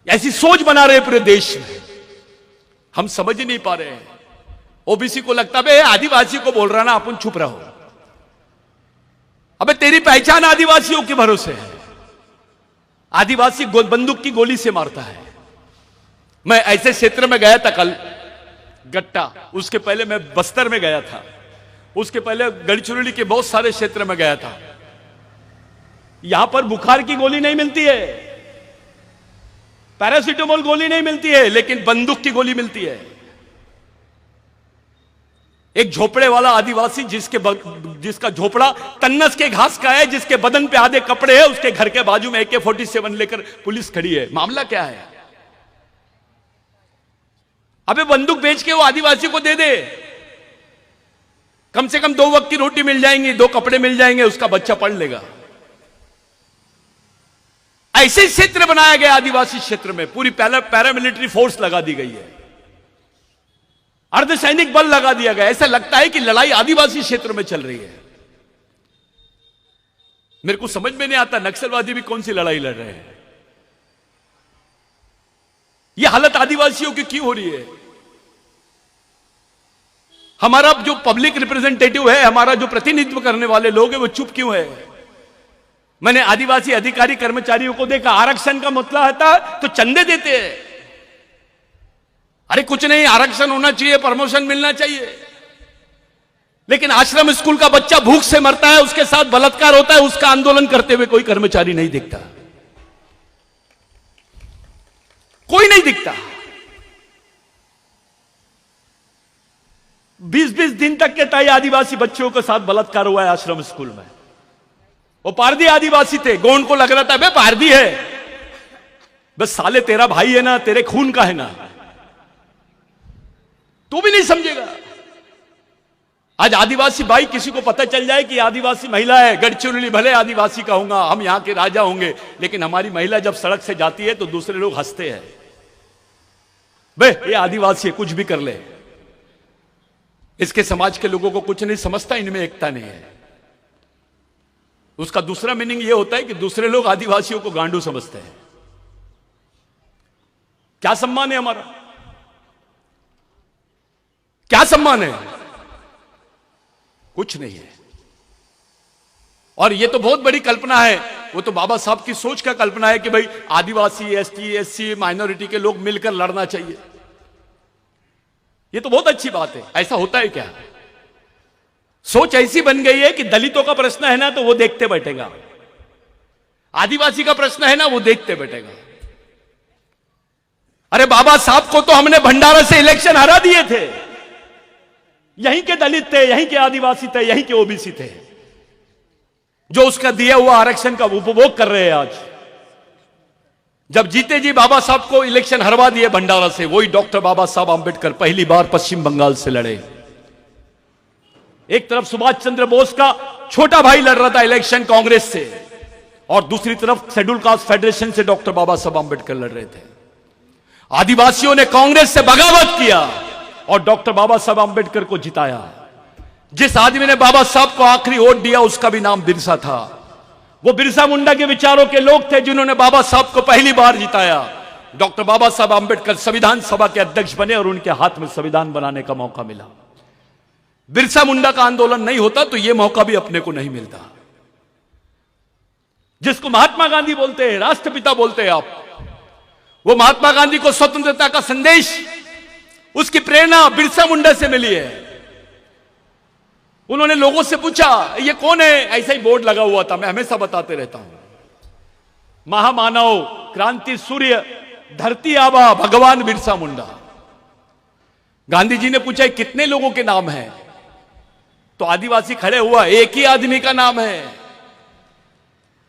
Speaker 1: ऐसी सोच बना रहे पूरे देश में। हम समझ ही नहीं पा रहे हैं। ओबीसी को लगता है आदिवासी को बोल रहा ना, अपन चुप रहो। अबे तेरी पहचान आदिवासियों के भरोसे है। आदिवासी बंदूक की गोली से मारता है। मैं ऐसे क्षेत्र में गया था कल, गट्टा, उसके पहले मैं बस्तर में गया था, उसके पहले गढ़चिरौली के बहुत सारे क्षेत्र में गया था। यहां पर बुखार की गोली नहीं मिलती है, पैरासीटामोल गोली नहीं मिलती है, लेकिन बंदूक की गोली मिलती है। एक झोपड़े वाला आदिवासी जिसका झोपड़ा तन्नस के घास का है, जिसके बदन पे आधे कपड़े हैं, उसके घर के बाजू में AK-47 लेकर पुलिस खड़ी है। मामला क्या है? अबे बंदूक बेच के वो आदिवासी को दे दे, कम से कम 2 वक्त की रोटी मिल जाएंगी, 2 कपड़े मिल जाएंगे, उसका बच्चा पढ़ लेगा। ऐसे क्षेत्र बनाया गया आदिवासी क्षेत्र में, पूरी पैरामिलिट्री फोर्स लगा दी गई है, अर्धसैनिक बल लगा दिया गया। ऐसा लगता है कि लड़ाई आदिवासी क्षेत्र में चल रही है। मेरे को समझ में नहीं आता नक्सलवादी भी कौन सी लड़ाई लड़ रहे हैं। यह हालत आदिवासियों की क्यों हो रही है? हमारा जो पब्लिक रिप्रेजेंटेटिव है, हमारा जो प्रतिनिधित्व करने वाले लोग हैं, वो चुप क्यों है? मैंने आदिवासी अधिकारी कर्मचारियों को देखा, आरक्षण का मसला आता तो चंदे देते हैं। अरे कुछ नहीं, आरक्षण होना चाहिए, प्रमोशन मिलना चाहिए, लेकिन आश्रम स्कूल का बच्चा भूख से मरता है, उसके साथ बलात्कार होता है, उसका आंदोलन करते हुए कोई कर्मचारी नहीं दिखता, कोई नहीं दिखता। 20-20 दिन तक के तय आदिवासी बच्चों के साथ बलात्कार हुआ है आश्रम स्कूल में। वो पारदी आदिवासी थे, गोंड को लग रहा था बे पारदी है, बस साले तेरा भाई है ना, तेरे खून का है ना, तू भी नहीं समझेगा। आज आदिवासी भाई किसी को पता चल जाए कि आदिवासी महिला है, गढ़चिरौली भले आदिवासी कहूंगा, हम यहां के राजा होंगे, लेकिन हमारी महिला जब सड़क से जाती है तो दूसरे लोग हंसते हैं, बे ये आदिवासी है, कुछ भी कर ले। इसके समाज के लोगों को कुछ नहीं समझता, इनमें एकता नहीं है। उसका दूसरा मीनिंग यह होता है कि दूसरे लोग आदिवासियों को गांडू समझते हैं। क्या सम्मान है हमारा? क्या सम्मान है? कुछ नहीं है। और यह तो बहुत बड़ी कल्पना है, वो तो बाबा साहब की सोच का कल्पना है कि भाई आदिवासी, एसटी, एससी, माइनॉरिटी के लोग मिलकर लड़ना चाहिए। यह तो बहुत अच्छी बात है। ऐसा होता है क्या? सोच ऐसी बन गई है कि दलितों का प्रश्न है ना तो वो देखते बैठेगा, आदिवासी का प्रश्न है ना वो देखते बैठेगा। अरे बाबा साहब को तो हमने भंडारा से इलेक्शन हरा दिए थे, यहीं के दलित थे, यहीं के आदिवासी थे, यहीं के ओबीसी थे, जो उसका दिया हुआ आरक्षण का उपभोग कर रहे हैं। आज जब जीते जी बाबा साहब को इलेक्शन हरवा दिए भंडारा से, वही डॉक्टर बाबा साहब आंबेडकर पहली बार पश्चिम बंगाल से लड़े। एक तरफ सुभाष चंद्र बोस का छोटा भाई लड़ रहा था इलेक्शन कांग्रेस से, और दूसरी तरफ शेड्यूल कास्ट फेडरेशन से डॉक्टर बाबा साहब आंबेडकर लड़ रहे थे। आदिवासियों ने कांग्रेस से बगावत किया और डॉक्टर बाबा साहब आंबेडकर को जिताया। जिस आदमी ने बाबा साहब को आखिरी वोट दिया उसका भी नाम बिरसा था। वो बिरसा मुंडा के विचारों के लोग थे जिन्होंने बाबा साहब को पहली बार जिताया। डॉक्टर बाबा साहब आंबेडकर संविधान सभा के अध्यक्ष बने और उनके हाथ में संविधान बनाने का मौका मिला। बिरसा मुंडा का आंदोलन नहीं होता तो यह मौका भी अपने को नहीं मिलता। जिसको महात्मा गांधी बोलते हैं, राष्ट्रपिता बोलते हैं आप, वो महात्मा गांधी को स्वतंत्रता का संदेश, उसकी प्रेरणा बिरसा मुंडा से मिली है। उन्होंने लोगों से पूछा ये कौन है, ऐसा ही बोर्ड लगा हुआ था, मैं हमेशा बताते रहता हूं, महामानव, क्रांति सूर्य, धरती आबा भगवान बिरसा मुंडा। गांधी जी ने पूछा कितने लोगों के नाम हैं, तो आदिवासी खड़े हुआ, एक ही आदमी का नाम है।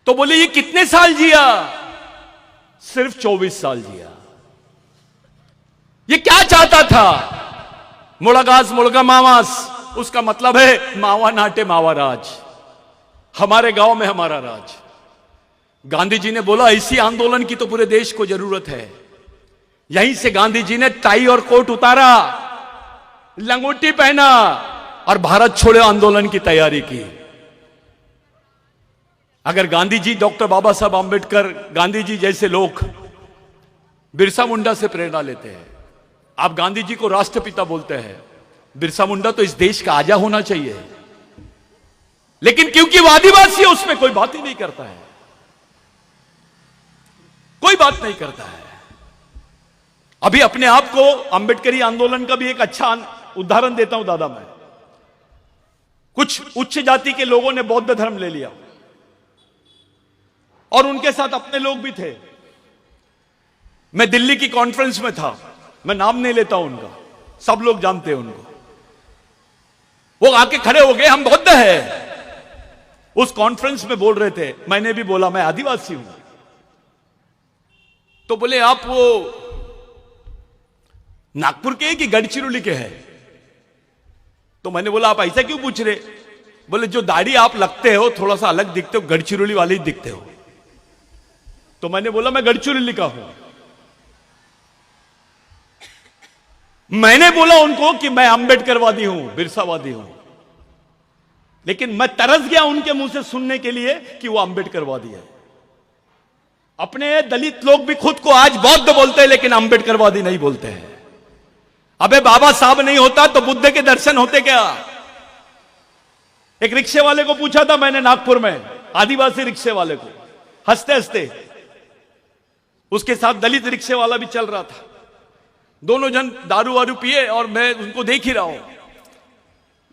Speaker 1: तो बोले ये कितने साल जिया? सिर्फ 24 साल जिया। ये क्या चाहता था? मुड़गास मुड़गा मावास, उसका मतलब है मावा नाटे मावा राज, हमारे गांव में हमारा राज। गांधी जी ने बोला इसी आंदोलन की तो पूरे देश को जरूरत है। यहीं से गांधी जी ने टाई और कोट उतारा, लंगोटी पहना और भारत छोड़ो आंदोलन की तैयारी की। अगर गांधी जी, डॉक्टर बाबा साहब आंबेडकर, गांधी जी जैसे लोग बिरसा मुंडा से प्रेरणा लेते हैं, आप गांधी जी को राष्ट्रपिता बोलते हैं, बिरसा मुंडा तो इस देश का आजा होना चाहिए। लेकिन क्योंकि वो आदिवासी है उसमें कोई बात ही नहीं करता है, कोई बात नहीं करता है। अभी अपने आप को अंबेडकरी आंदोलन का भी एक अच्छा उदाहरण देता हूं दादा। मैं कुछ उच्च जाति के लोगों ने बौद्ध धर्म ले लिया और उनके साथ अपने लोग भी थे। मैं दिल्ली की कॉन्फ्रेंस में था, मैं नाम नहीं लेता उनका, सब लोग जानते हैं उनको। वो आके खड़े हो गए, हम बौद्ध हैं। उस कॉन्फ्रेंस में बोल रहे थे, मैंने भी बोला मैं आदिवासी हूं। तो बोले आप वो नागपुर के कि गढ़चिरौली के हैं? तो मैंने बोला आप ऐसा क्यों पूछ रहे? बोले जो दाढ़ी आप लगते हो थोड़ा सा अलग दिखते हो, गढ़चिरौली वाले ही दिखते हो। तो मैंने बोला मैं गढ़चिरौली का हूं। मैंने बोला उनको कि मैं अंबेडकरवादी हूं, बिरसावादी हूं, लेकिन मैं तरस गया उनके मुंह से सुनने के लिए कि वो अंबेडकरवादी है। अपने दलित लोग भी खुद को आज बौद्ध बोलते हैं लेकिन अंबेडकरवादी नहीं बोलते हैं। अबे बाबा साहब नहीं होता तो बुद्ध के दर्शन होते क्या? एक रिक्शे वाले को पूछा था मैंने नागपुर में, आदिवासी रिक्शे वाले को, हंसते हंसते, उसके साथ दलित रिक्शे वाला भी चल रहा था। दोनों जन दारू वारू पिए और मैं उनको देख ही रहा हूं।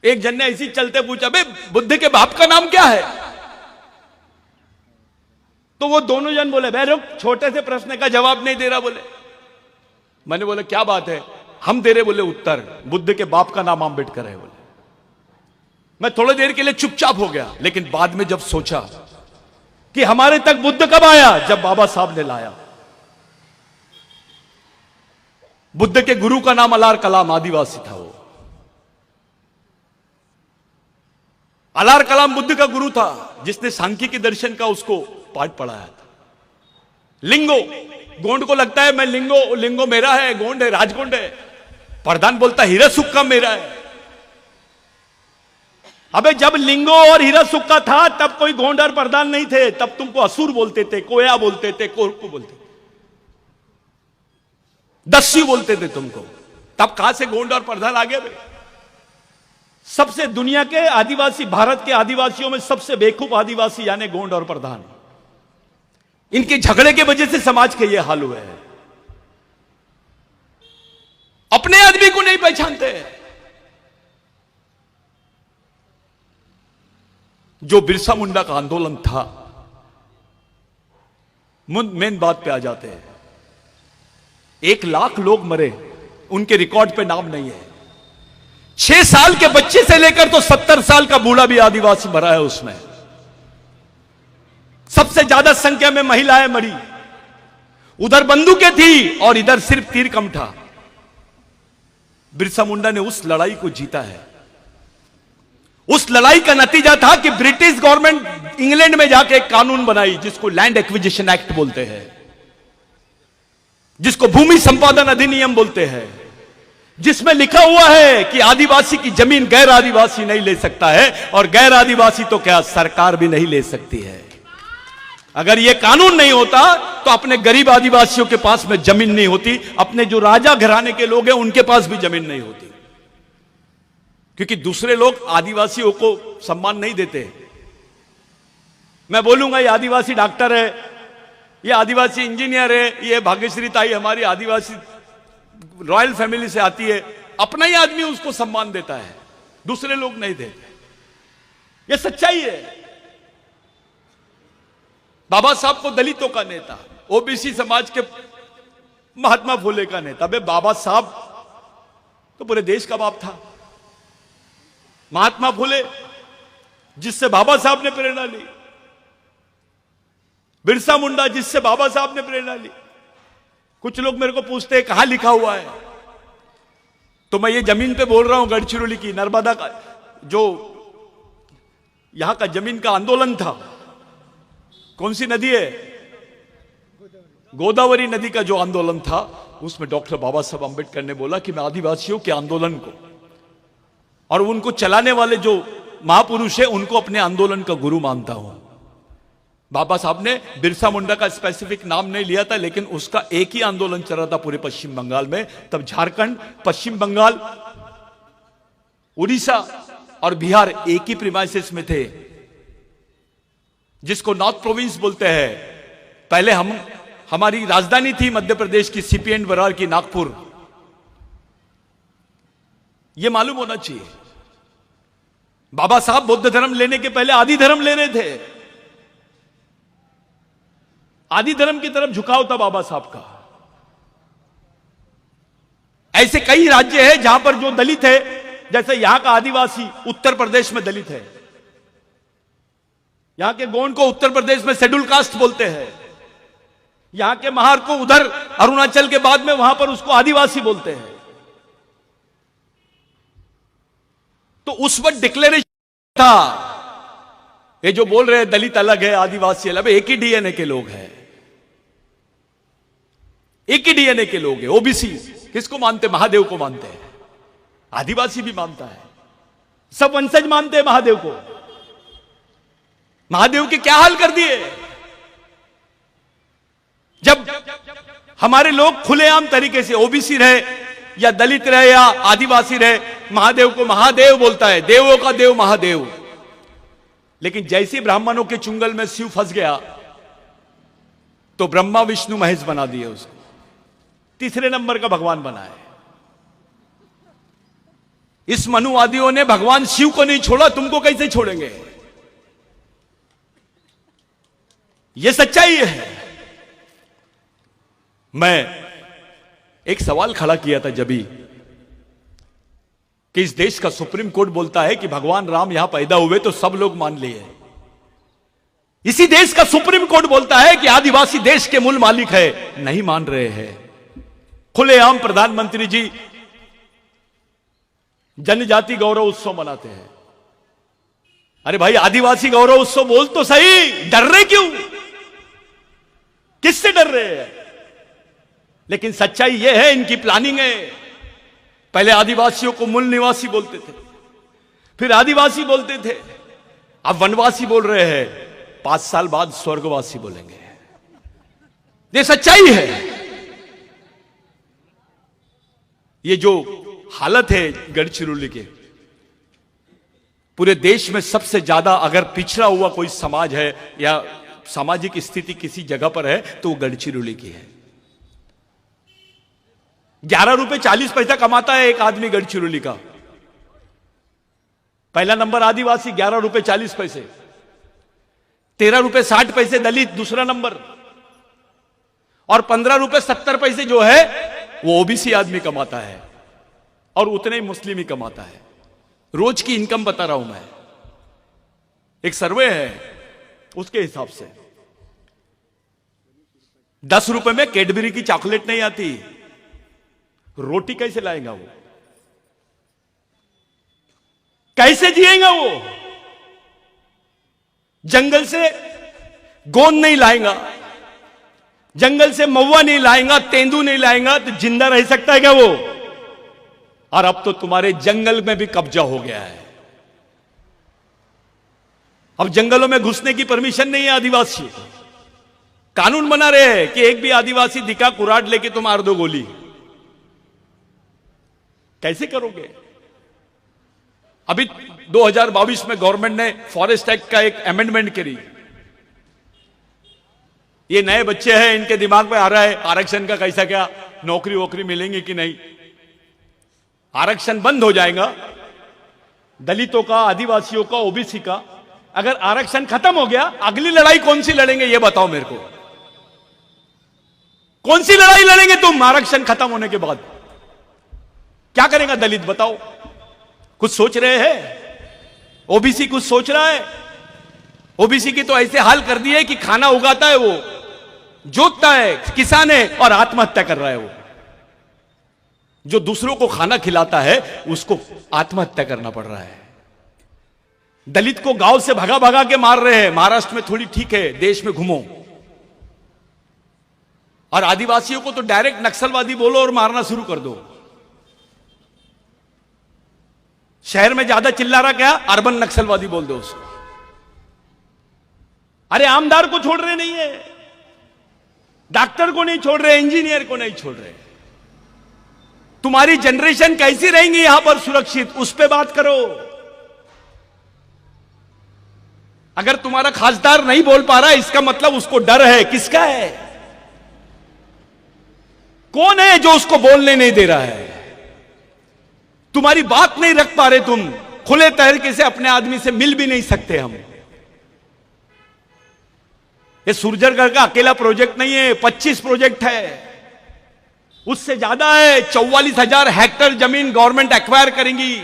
Speaker 1: एक जन ने ऐसी चलते पूछा बे बुद्ध के बाप का नाम क्या है? तो वो दोनों जन बोले बे रुक, छोटे से प्रश्न का जवाब नहीं दे रहा। बोले, मैंने बोला क्या बात है? हम दे रहे बोले उत्तर, बुद्ध के बाप का नाम अंबेडकर है। बोले, मैं थोड़ी देर के लिए चुपचाप हो गया, लेकिन बाद में जब सोचा कि हमारे तक बुद्ध कब आया? जब बाबा साहब ने लाया। बुद्ध के गुरु का नाम अलार कलाम, आदिवासी था वो। अलार कलाम बुद्ध का गुरु था, जिसने सांख्यिकी दर्शन का उसको पाठ पढ़ाया था। लिंगो, गोंड को लगता है मैं लिंगो मेरा है, गोंड है, राजगोंड है। प्रधान बोलता हीरा सुक्का मेरा है। अबे जब लिंगो और हीरा सुक्का था तब कोई गोंड और प्रधान नहीं थे, तब तुमको असुर बोलते थे, कोया बोलते थे, कोरकू बोलते थे, दस्यु बोलते थे तुमको। तब कहां से गोंड और प्रधान आ गए? सबसे दुनिया के आदिवासी, भारत के आदिवासियों में सबसे बेवकूफ आदिवासी यानी गोंड और प्रधान। इनके झगड़े के वजह से समाज के ये हाल हुए हैं। अपने आदमी को नहीं पहचानते। जो बिरसा मुंडा का आंदोलन था, मेन बात पे आ जाते हैं। 1 लाख लोग मरे, उनके रिकॉर्ड पे नाम नहीं है। 6 साल के बच्चे से लेकर तो 70 साल का बूढ़ा भी आदिवासी मरा है उसमें। सबसे ज्यादा संख्या में महिलाएं मरी। उधर बंदूकें थी और इधर सिर्फ तीर कम था। बिरसा मुंडा ने उस लड़ाई को जीता है। उस लड़ाई का नतीजा था कि ब्रिटिश गवर्नमेंट इंग्लैंड में जाके एक कानून बनाई जिसको लैंड एक्विजिशन एक्ट बोलते हैं, जिसको भूमि संपादन अधिनियम बोलते हैं, जिसमें लिखा हुआ है कि आदिवासी की जमीन गैर आदिवासी नहीं ले सकता है, और गैर आदिवासी तो क्या सरकार भी नहीं ले सकती है। अगर यह कानून नहीं होता तो अपने गरीब आदिवासियों के पास में जमीन नहीं होती, अपने जो राजा घराने के लोग हैं उनके पास भी जमीन नहीं होती, क्योंकि दूसरे लोग आदिवासियों को सम्मान नहीं देते। मैं बोलूंगा ये आदिवासी डॉक्टर है, ये आदिवासी इंजीनियर है, ये भाग्यश्री ताई हमारी आदिवासी रॉयल फैमिली से आती है, अपना ही आदमी उसको सम्मान देता है, दूसरे लोग नहीं देते। ये सच्चाई है। बाबा साहब को दलितों का नेता, ओबीसी समाज के महात्मा फुले का नेता। बे बाबा साहब तो पूरे देश का बाप था। महात्मा फुले जिससे बाबा साहब ने प्रेरणा ली, बिरसा मुंडा जिससे बाबा साहब ने प्रेरणा ली। कुछ लोग मेरे को पूछते हैं कहां लिखा हुआ है, तो मैं ये जमीन पे बोल रहा हूं, गढ़चिरौली की नर्मदा का जो यहां का जमीन का आंदोलन था। कौन सी नदी है? गोदावरी नदी का जो आंदोलन था, उसमें डॉक्टर बाबा साहब अंबेडकर ने बोला कि मैं आदिवासियों के आंदोलन को और उनको चलाने वाले जो महापुरुष है उनको अपने आंदोलन का गुरु मानता हूं। बाबा साहब ने बिरसा मुंडा का स्पेसिफिक नाम नहीं लिया था, लेकिन उसका एक ही आंदोलन चल रहा था पूरे पश्चिम बंगाल में। तब झारखंड, पश्चिम बंगाल, उड़ीसा और बिहार एक ही प्रीमाइसेस में थे, जिसको नॉर्थ प्रोविंस बोलते हैं। पहले हमारी राजधानी थी मध्य प्रदेश की, सीपी एंड बरार की, नागपुर। यह मालूम होना चाहिए। बाबा साहब बौद्ध धर्म लेने के पहले आदि धर्म ले रहे थे। आदि धर्म की तरफ झुकाव था बाबा साहब का। ऐसे कई राज्य हैं जहां पर जो दलित है, जैसे यहां का आदिवासी उत्तर प्रदेश में दलित है, यहां के गोंड को उत्तर प्रदेश में शेड्यूल कास्ट बोलते हैं, यहां के महार को उधर अरुणाचल के बाद में वहां पर उसको आदिवासी बोलते हैं। तो उस वक्त डिक्लेरेशन था, ये जो बोल रहे हैं दलित अलग है आदिवासी अलग है, एक ही डीएनए के लोग हैं, एक ही डीएनए के लोग हैं। ओबीसी किसको मानते? महादेव को मानते हैं। आदिवासी भी मानता है, सब वंशज मानते हैं महादेव को। महादेव के क्या हाल कर दिए? जब हमारे लोग खुलेआम तरीके से ओबीसी रहे या दलित रहे या आदिवासी रहे, महादेव को महादेव बोलता है, देवों का देव महादेव। लेकिन जैसे ब्राह्मणों के चुंगल में शिव फंस गया तो ब्रह्मा विष्णु महेश बना दिए उसको, तीसरे नंबर का भगवान बनाए। इस मनुवादियों ने भगवान शिव को नहीं छोड़ा, तुमको कैसे छोड़ेंगे? यह सच्चाई है। मैं एक सवाल खड़ा किया था जब भी कि इस देश का सुप्रीम कोर्ट बोलता है कि भगवान राम यहां पैदा हुए तो सब लोग मान लिए। इसी देश का सुप्रीम कोर्ट बोलता है कि आदिवासी देश के मूल मालिक है, नहीं मान रहे हैं। खुलेआम प्रधानमंत्री जी जनजाति गौरव उत्सव मनाते हैं। अरे भाई, आदिवासी गौरव उत्सव बोल तो सही, डर रहे क्यों? किससे डर रहे हैं? लेकिन सच्चाई यह है, इनकी प्लानिंग है। पहले आदिवासियों को मूल निवासी बोलते थे, फिर आदिवासी बोलते थे, अब वनवासी बोल रहे हैं, 5 साल बाद स्वर्गवासी बोलेंगे। ये सच्चाई है। ये जो हालत है गढ़चिरौली के, पूरे देश में सबसे ज्यादा अगर पिछड़ा हुआ कोई समाज है या सामाजिक स्थिति किसी जगह पर है तो वो गढ़चिरौली की है। 11 रुपए 40 पैसा कमाता है एक आदमी गढ़चिरौली का। पहला नंबर आदिवासी 11 रुपए 40 पैसे, 13 रुपए 60 पैसे दलित दूसरा नंबर, और 15 रुपए 70 पैसे जो है वो ओबीसी आदमी कमाता है, और उतने ही मुस्लिम ही कमाता है। रोज की इनकम बता रहा हूं मैं, एक सर्वे है उसके हिसाब से। 10 रुपए में कैडबरी की चॉकलेट नहीं आती, रोटी कैसे लाएगा वो? कैसे जिएगा वो? जंगल से गोंद नहीं लाएगा, जंगल से महुआ नहीं लाएगा, तेंदू नहीं लाएगा, तो जिंदा रह सकता है क्या वो? और अब तो तुम्हारे जंगल में भी कब्जा हो गया है। अब जंगलों में घुसने की परमिशन नहीं है आदिवासी। कानून बना रहे हैं कि एक भी आदिवासी दिखा कुराड लेके तुम मार दो गोली। कैसे करोगे? अभी 2022 में गवर्नमेंट ने फॉरेस्ट एक्ट का एक अमेंडमेंट करी। ये नए बच्चे हैं, इनके दिमाग में आ रहा है आरक्षण का कैसा, क्या नौकरी वोकरी मिलेंगी कि नहीं। आरक्षण बंद हो जाएगा दलितों का, आदिवासियों का, ओबीसी का। अगर आरक्षण खत्म हो गया, अगली लड़ाई कौन सी लड़ेंगे ये बताओ मेरे को। कौन सी लड़ाई लड़ेंगे तुम आरक्षण खत्म होने के बाद? क्या करेगा दलित बताओ? कुछ सोच रहे हैं? ओबीसी कुछ सोच रहा है? ओबीसी की तो ऐसे हाल कर दिए कि खाना उगाता है वो, जोतता है, किसान है, और आत्महत्या कर रहा है वो। जो दूसरों को खाना खिलाता है उसको आत्महत्या करना पड़ रहा है। दलित को गांव से भगा भगा के मार रहे हैं। महाराष्ट्र में थोड़ी ठीक है, देश में घूमो। और आदिवासियों को तो डायरेक्ट नक्सलवादी बोलो और मारना शुरू कर दो। शहर में ज्यादा चिल्ला रहा क्या, अर्बन नक्सलवादी बोल दो उसको। अरे आमदार को छोड़ रहे नहीं है, डॉक्टर को नहीं छोड़ रहे, इंजीनियर को नहीं छोड़ रहे। तुम्हारी जनरेशन कैसी रहेंगी यहां पर सुरक्षित, उस पे बात करो। अगर तुम्हारा खासदार नहीं बोल पा रहा इसका मतलब उसको डर है। किसका है? कौन है जो उसको बोलने नहीं दे रहा है? तुम्हारी बात नहीं रख पा रहे तुम। खुले तरीके से अपने आदमी से मिल भी नहीं सकते हम। ये सुरजरगढ़ का अकेला प्रोजेक्ट नहीं है, 25 प्रोजेक्ट है, उससे ज्यादा है। 44,000 हेक्टेयर जमीन गवर्नमेंट एक्वायर करेंगी,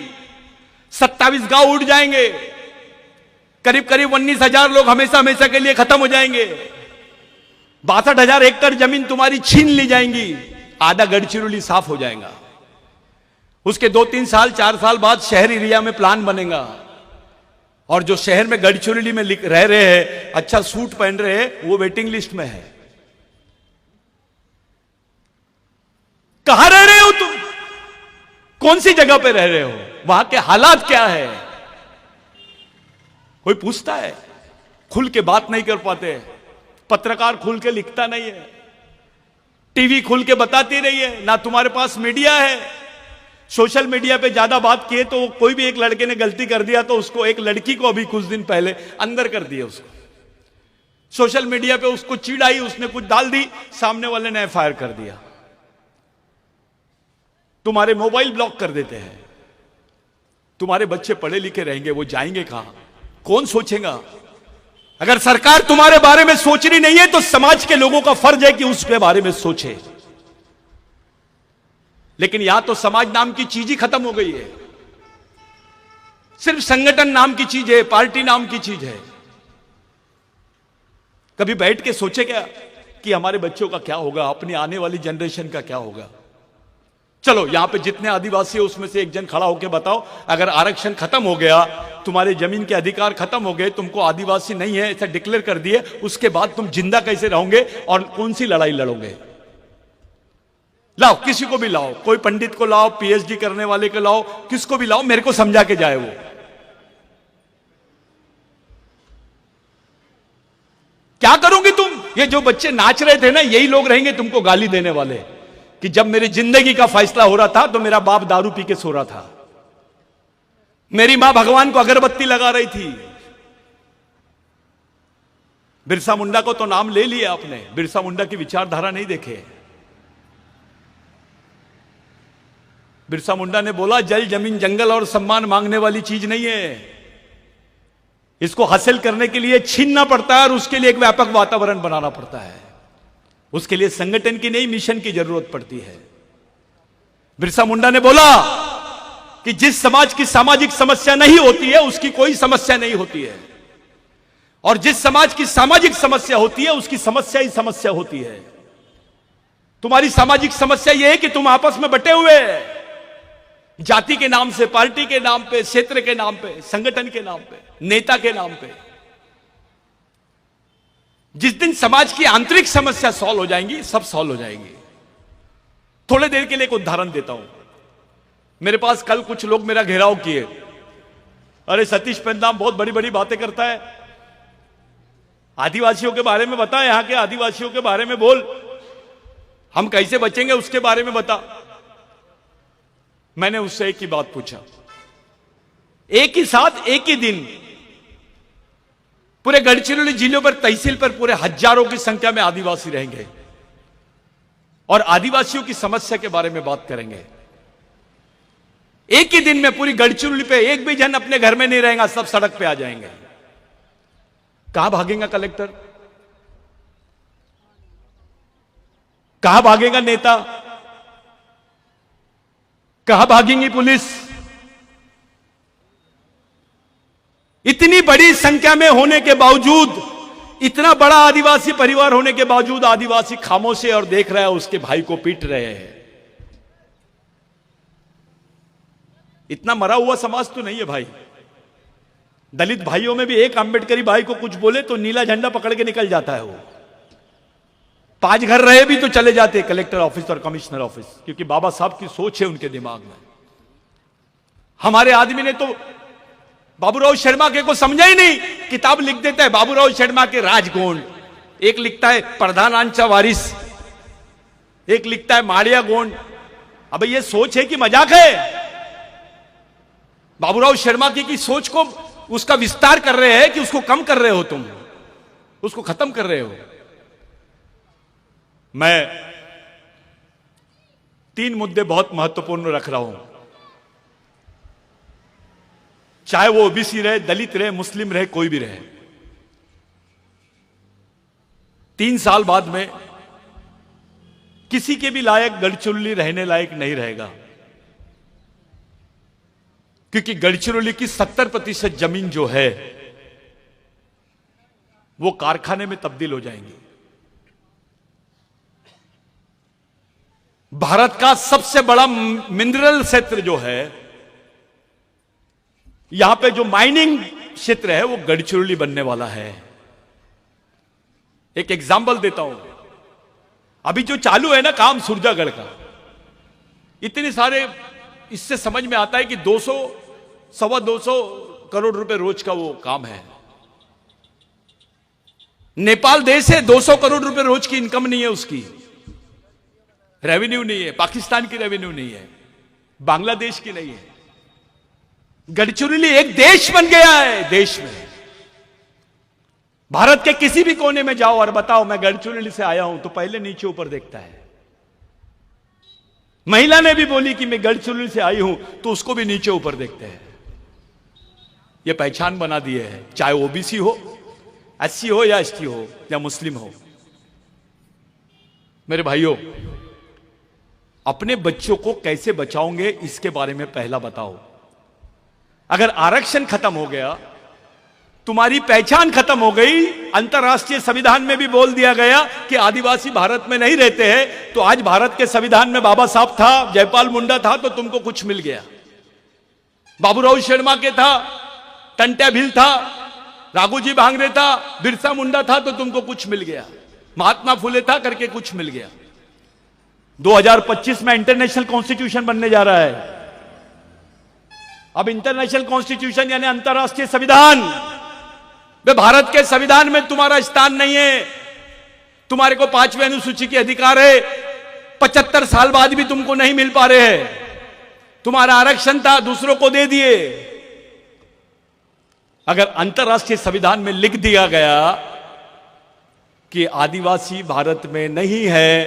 Speaker 1: 27 गांव उड़ जाएंगे, करीब करीब 19,000 लोग हमेशा हमेशा के लिए खत्म हो जाएंगे। 62,000 हेक्टेयर जमीन तुम्हारी छीन ली जाएंगी, आधा गढ़चिरौली साफ हो जाएगा। उसके 2-3 साल 4 साल बाद शहरी एरिया में प्लान बनेगा। और जो शहर में गढ़चिरौली में रह रहे हैं, अच्छा सूट पहन रहे हैं, वो वेटिंग लिस्ट में है। कहां रह रहे हो तुम? कौन सी जगह पे रह रहे हो? वहां के हालात क्या है? कोई पूछता है? खुल के बात नहीं कर पाते। पत्रकार खुल के लिखता नहीं है, टीवी खुल के बताती नहीं है, ना तुम्हारे पास मीडिया है। सोशल मीडिया पे ज्यादा बात किए तो कोई भी एक लड़के ने गलती कर दिया तो उसको, एक लड़की को अभी कुछ दिन पहले अंदर कर दिया उसको। सोशल मीडिया पे उसको चिढ़ाई, उसने कुछ डाल दी, सामने वाले ने एफआईआर कर दिया। तुम्हारे मोबाइल ब्लॉक कर देते हैं। तुम्हारे बच्चे पढ़े लिखे रहेंगे, वो जाएंगे कहां? कौन सोचेगा? अगर सरकार तुम्हारे बारे में सोच रही नहीं है तो समाज के लोगों का फर्ज है कि उसके बारे में सोचे। लेकिन यहां तो समाज नाम की चीज ही खत्म हो गई है। सिर्फ संगठन नाम की चीज है, पार्टी नाम की चीज है। कभी बैठ के सोचे क्या कि हमारे बच्चों का क्या होगा, अपनी आने वाली जनरेशन का क्या होगा?
Speaker 2: चलो यहां पे जितने आदिवासी है उसमें से एक जन खड़ा होकर बताओ, अगर आरक्षण खत्म हो गया, तुम्हारे जमीन के अधिकार खत्म हो गए, तुमको आदिवासी नहीं है ऐसा डिक्लेयर कर दिए, उसके बाद तुम जिंदा कैसे रहोगे और कौन सी लड़ाई लड़ोगे? लाओ, किसी को भी लाओ, कोई पंडित को लाओ, पीएचडी करने वाले को लाओ, किसको भी लाओ, मेरे को समझा के जाए वो। क्या करोगे तुम? ये जो बच्चे नाच रहे थे ना, यही लोग रहेंगे तुमको गाली देने वाले कि जब मेरी जिंदगी का फैसला हो रहा था तो मेरा बाप दारू पी के सो रहा था, मेरी मां भगवान को अगरबत्ती लगा रही थी। बिरसा मुंडा को तो नाम ले लिया आपने, बिरसा मुंडा की विचारधारा नहीं देखे। बिरसा मुंडा ने बोला जल जमीन जंगल और सम्मान मांगने वाली चीज नहीं है, इसको हासिल करने के लिए छीनना पड़ता है और उसके लिए एक व्यापक वातावरण बनाना पड़ता है। उसके लिए संगठन की नहीं, मिशन की जरूरत पड़ती है। बिरसा मुंडा ने बोला कि जिस समाज की सामाजिक समस्या नहीं होती है उसकी कोई समस्या नहीं होती है, और जिस समाज की सामाजिक समस्या होती है उसकी समस्या ही समस्या होती है। तुम्हारी सामाजिक समस्या यह है कि तुम आपस में बटे हुए, जाति के नाम से, पार्टी के नाम पे, क्षेत्र के नाम पे, संगठन के नाम पे, नेता के नाम पे। जिस दिन समाज की आंतरिक समस्या सॉल्व हो जाएंगी, सब सॉल्व हो जाएंगी। थोड़े देर के लिए एक उदाहरण देता हूं। मेरे पास कल कुछ लोग मेरा घेराव किए, अरे सतीश पेंदाम बहुत बड़ी बड़ी बातें करता है, आदिवासियों के बारे में बता, यहां के आदिवासियों के बारे में बोल, हम कैसे बचेंगे उसके बारे में बता। मैंने उससे एक ही बात पूछा, एक ही साथ एक ही दिन पूरे गढ़चिरौली जिले पर, तहसील पर पूरे हजारों की संख्या में आदिवासी रहेंगे और आदिवासियों की समस्या के बारे में बात करेंगे। एक ही दिन में पूरी गढ़चिरौली पे एक भी जन अपने घर में नहीं रहेगा, सब सड़क पे आ जाएंगे। कहां भागेगा कलेक्टर, कहां भागेगा नेता, कहां भागेंगी पुलिस? इतनी बड़ी संख्या में होने के बावजूद, इतना बड़ा आदिवासी परिवार होने के बावजूद आदिवासी खामोश है और देख रहा है उसके भाई को पीट रहे हैं। इतना मरा हुआ समाज तो नहीं है भाई। दलित भाइयों में भी एक अंबेडकरी भाई को कुछ बोले तो नीला झंडा पकड़ के निकल जाता है वो। 5 घर रहे भी तो चले जाते कलेक्टर ऑफिस और कमिश्नर ऑफिस, क्योंकि बाबा साहब की सोच है उनके दिमाग में। हमारे आदमी ने तो बाबूराव शर्मा के को समझा ही नहीं, किताब लिख देता है बाबूराव शर्मा के राजगुण, एक लिखता है प्रधानांचा वारिस, एक लिखता है माड़िया गुण। अब ये सोच है कि मजाक है? बाबूराव शर्मा की सोच को उसका विस्तार कर रहे हैं कि उसको कम कर रहे हो, तुम उसको खत्म कर रहे हो। मैं 3 मुद्दे बहुत महत्वपूर्ण रख रहा हूं, चाहे वो ओबीसी रहे, दलित रहे, मुस्लिम रहे, कोई भी रहे। 3 साल बाद में किसी के भी लायक गढ़चिरौली रहने लायक नहीं रहेगा, क्योंकि गढ़चिरौली की 70% जमीन जो है वो कारखाने में तब्दील हो जाएंगी। भारत का सबसे बड़ा मिनरल क्षेत्र जो है, यहां पे जो माइनिंग क्षेत्र है वो गढ़चिरौली बनने वाला है। एक एग्जाम्पल देता हूं, अभी जो चालू है ना काम सुरजागढ़ का, इतने सारे, इससे समझ में आता है कि 200 सवा 200 करोड़ रुपए रोज का वो काम है। नेपाल देश है, 200 करोड़ रुपए रोज की इनकम नहीं है, उसकी रेवेन्यू नहीं है, पाकिस्तान की रेवेन्यू नहीं है, बांग्लादेश की नहीं है। गढ़चिरौली एक देश बन गया है, देश में। भारत के किसी भी कोने में जाओ और बताओ मैं गढ़चिरौली से आया हूं, तो पहले नीचे ऊपर देखता है। महिला ने भी बोली कि मैं गढ़चिरौली से आई हूं, तो उसको भी नीचे ऊपर देखते हैं। यह पहचान बना दिए है, चाहे ओबीसी हो, एससी हो या एसटी हो या मुस्लिम हो। मेरे भाइयों, अपने बच्चों को कैसे बचाओगे इसके बारे में पहला बताओ। अगर आरक्षण खत्म हो गया
Speaker 1: तुम्हारी पहचान खत्म हो गई। अंतर्राष्ट्रीय संविधान में भी बोल दिया गया कि आदिवासी भारत में नहीं रहते हैं। तो आज भारत के संविधान में बाबा साहब था, जयपाल मुंडा था, तो तुमको कुछ मिल गया। बाबूराव शर्मा के था, टंट्या भील था, राघोजी भांगरे था, बिरसा मुंडा था, तो तुमको कुछ मिल गया। महात्मा फुले था करके कुछ मिल गया। 2025 में इंटरनेशनल कॉन्स्टिट्यूशन बनने जा रहा है। अब इंटरनेशनल कॉन्स्टिट्यूशन यानी अंतर्राष्ट्रीय संविधान, वे भारत के संविधान में तुम्हारा स्थान नहीं है। तुम्हारे को 5वीं अनुसूची के अधिकार है, 75 साल बाद भी तुमको नहीं मिल पा रहे हैं। तुम्हारा आरक्षण था, दूसरों को दे दिए। अगर अंतर्राष्ट्रीय संविधान में लिख दिया गया कि आदिवासी भारत में नहीं है,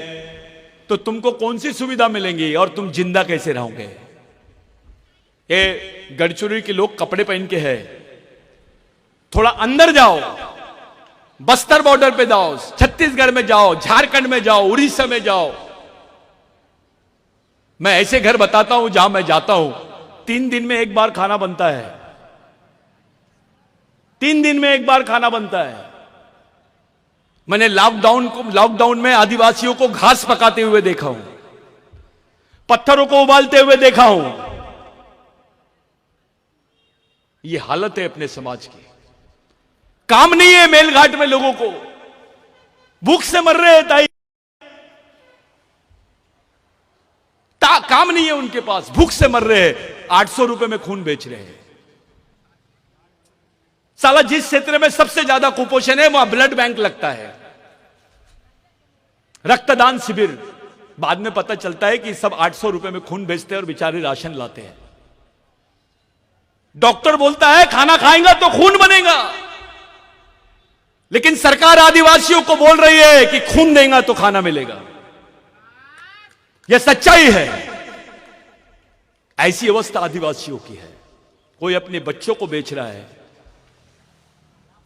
Speaker 1: तो तुमको कौन सी सुविधा मिलेंगी और तुम जिंदा कैसे रहोगे? ये गढ़चिरौली के लोग कपड़े पहन के हैं, थोड़ा अंदर जाओ, बस्तर बॉर्डर पे जाओ, छत्तीसगढ़ में जाओ, झारखंड में जाओ, उड़ीसा में जाओ। मैं ऐसे घर बताता हूं जहां मैं जाता हूं, 3 दिन में एक बार खाना बनता है। 3 दिन में एक बार खाना बनता है। मैंने लॉकडाउन में आदिवासियों को घास पकाते हुए देखा हूं, पत्थरों को उबालते हुए देखा हूं। ये हालत है अपने समाज की। काम नहीं है मेलघाट में लोगों को, भूख से मर रहे हैं ताई, काम नहीं है उनके पास, भूख से मर रहे हैं, 800 रुपए में खून बेच रहे हैं। साला जिस क्षेत्र में सबसे ज्यादा कुपोषण है वहां ब्लड बैंक लगता है, रक्तदान शिविर। बाद में पता चलता है कि सब 800 रुपए में खून बेचते हैं और बेचारे राशन लाते हैं। डॉक्टर बोलता है खाना खाएगा तो खून बनेगा, लेकिन सरकार आदिवासियों को बोल रही है कि खून देगा तो खाना मिलेगा। यह सच्चाई है। ऐसी अवस्था आदिवासियों की है। कोई अपने बच्चों को बेच रहा है,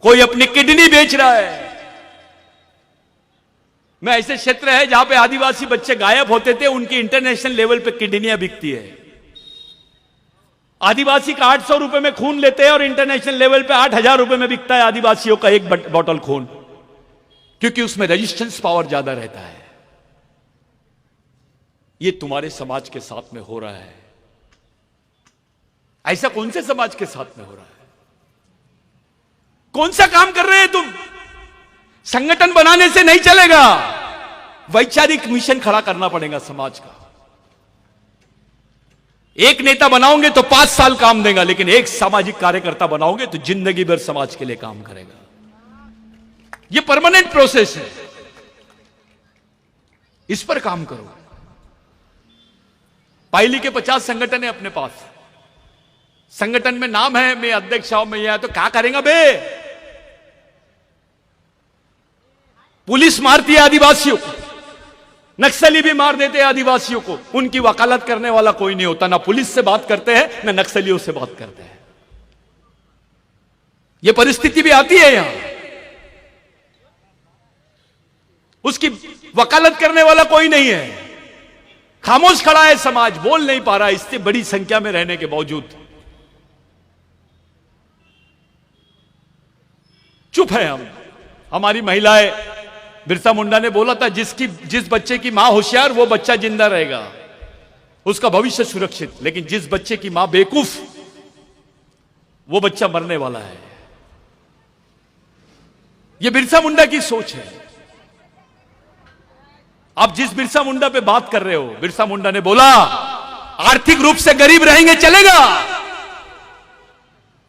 Speaker 1: कोई अपनी किडनी बेच रहा है। मैं ऐसे क्षेत्र है जहां पे आदिवासी बच्चे गायब होते थे, उनकी इंटरनेशनल लेवल पे किडनियां बिकती है। आदिवासी का 800 रुपए में खून लेते हैं और इंटरनेशनल लेवल पे 8000 रुपए में बिकता है आदिवासियों का एक बॉटल खून, क्योंकि उसमें रेजिस्टेंस पावर ज्यादा रहता है। ये तुम्हारे समाज के साथ में हो रहा है। ऐसा कौन से समाज के साथ में हो रहा है? कौन सा काम कर रहे हैं तुम? संगठन बनाने से नहीं चलेगा, वैचारिक मिशन खड़ा करना पड़ेगा समाज का। एक नेता बनाओगे तो 5 साल काम देगा, लेकिन एक सामाजिक कार्यकर्ता बनाओगे तो जिंदगी भर समाज के लिए काम करेगा। यह परमानेंट प्रोसेस है, इस पर काम करो। पाइली के 50 संगठन है अपने पास। संगठन में नाम है, मैं अध्यक्ष हूं, मैं यह, तो क्या करेंगे बे? पुलिस मारती है आदिवासियों को, नक्सली भी मार देते हैं आदिवासियों को। उनकी वकालत करने वाला कोई नहीं होता, ना पुलिस से बात करते हैं ना नक्सलियों से बात करते हैं। यह परिस्थिति भी आती है यहां। उसकी वकालत करने वाला कोई नहीं है, खामोश खड़ा है समाज, बोल नहीं पा रहा है, इससे बड़ी संख्या में रहने के बावजूद चुप है हम। हमारी महिलाएं, बिरसा मुंडा ने बोला था, जिस बच्चे की मां होशियार वो बच्चा जिंदा रहेगा, उसका भविष्य सुरक्षित। लेकिन जिस बच्चे की मां बेवकूफ, वो बच्चा मरने वाला है। यह बिरसा मुंडा की सोच है। आप जिस बिरसा मुंडा पे बात कर रहे हो, बिरसा मुंडा ने बोला आर्थिक रूप से गरीब रहेंगे चलेगा,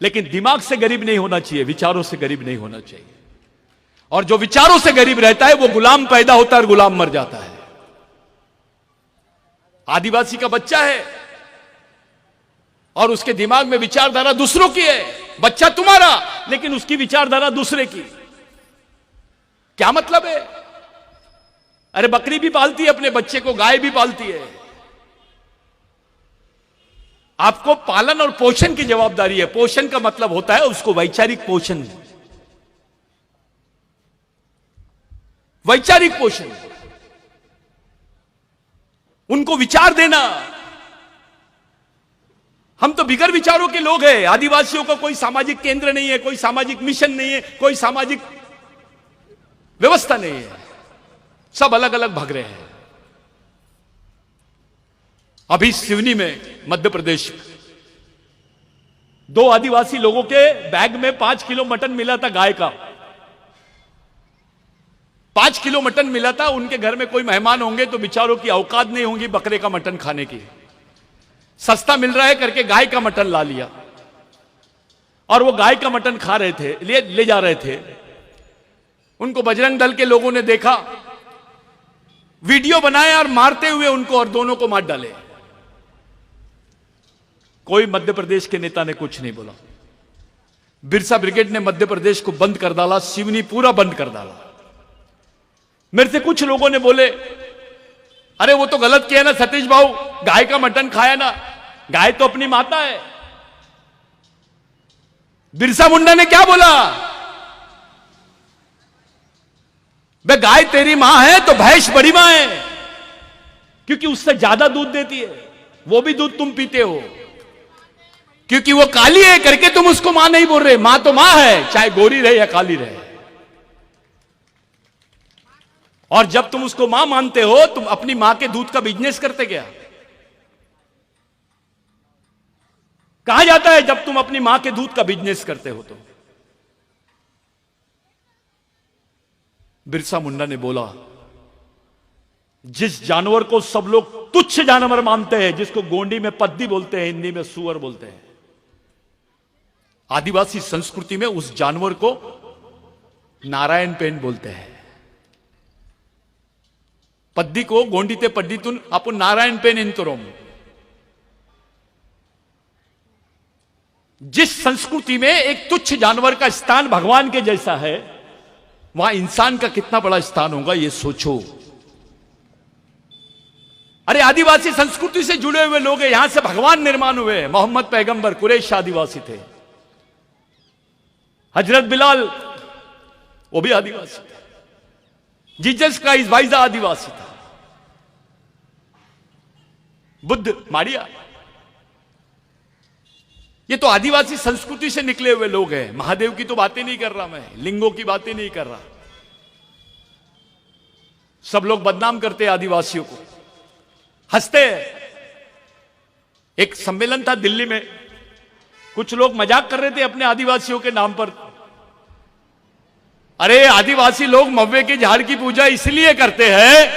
Speaker 1: लेकिन दिमाग से गरीब नहीं होना चाहिए, विचारों से गरीब नहीं होना चाहिए। और जो विचारों से गरीब रहता है वो गुलाम पैदा होता है और गुलाम मर जाता है। आदिवासी का बच्चा है और उसके दिमाग में विचारधारा दूसरों की है। बच्चा तुम्हारा, लेकिन उसकी विचारधारा दूसरे की। क्या मतलब है? अरे बकरी भी पालती है अपने बच्चे को, गाय भी पालती है। आपको पालन और पोषण की जवाबदारी है। पोषण का मतलब होता है उसको वैचारिक पोषण, वैचारिक पोषण, उनको विचार देना। हम तो बिगर विचारों के लोग हैं। आदिवासियों का कोई सामाजिक केंद्र नहीं है, कोई सामाजिक मिशन नहीं है, कोई सामाजिक व्यवस्था नहीं है, सब अलग अलग भाग रहे हैं। अभी सिवनी में मध्य प्रदेश 2 आदिवासी लोगों के बैग में 5 किलो मटन मिला था, गाय का 5 किलो मटन मिला था। उनके घर में कोई मेहमान होंगे तो बेचारों की औकात नहीं होंगी बकरे का मटन खाने की, सस्ता मिल रहा है करके गाय का मटन ला लिया और वो गाय का मटन खा रहे थे, ले जा रहे थे। उनको बजरंग दल के लोगों ने देखा, वीडियो बनाया और मारते हुए उनको और दोनों को मार डाले। कोई मध्य प्रदेश के नेता ने कुछ नहीं बोला। बिरसा ब्रिगेड ने मध्य प्रदेश को बंद कर डाला, सिवनी पूरा बंद कर डाला। मेरे से कुछ लोगों ने बोले, अरे वो तो गलत किया ना सतीश भाऊ, गाय का मटन खाया ना, गाय तो अपनी माता है। बिरसा मुंडा ने क्या बोला, बे गाय तेरी मां है तो भैंस बड़ी मां है, क्योंकि उससे ज्यादा दूध देती है, वो भी दूध तुम पीते हो। क्योंकि वो काली है करके तुम उसको मां नहीं बोल रहे, मां तो मां है, चाहे गोरी रहे या काली रहे। और जब तुम उसको मां मानते हो, तुम अपनी मां के दूध का बिजनेस करते क्या? कहा जाता है जब तुम अपनी मां के दूध का बिजनेस करते हो तो। बिरसा मुंडा ने बोला, जिस जानवर को सब लोग तुच्छ जानवर मानते हैं, जिसको गोंडी में पद्दी बोलते हैं, हिंदी में सुअर बोलते हैं, आदिवासी संस्कृति में उस जानवर को नारायण पेन बोलते हैं। पद्दी को गोंडीते पद्दीतून आपण नारायण पेन इंतरोम। जिस संस्कृति में एक तुच्छ जानवर का स्थान भगवान के जैसा है, वहां इंसान का कितना बड़ा स्थान होगा ये सोचो। अरे आदिवासी संस्कृति से जुड़े हुए लोग हैं, यहां से भगवान निर्माण हुए। मोहम्मद पैगंबर कुरैश आदिवासी थे, हजरत बिलाल वो भी आदिवासी थे, जीसस क्राइस्ट वाइजा आदिवासी था, बुद्ध मारिया, ये तो आदिवासी संस्कृति से निकले हुए लोग हैं। महादेव की तो बातें नहीं कर रहा मैं, लिंगों की बातें नहीं कर रहा। सब लोग बदनाम करते हैं आदिवासियों को, हंसते हैं। एक सम्मेलन था दिल्ली में, कुछ लोग मजाक कर रहे थे अपने आदिवासियों के नाम पर। अरे आदिवासी लोग मव्वे के झाड़ की पूजा इसलिए करते हैं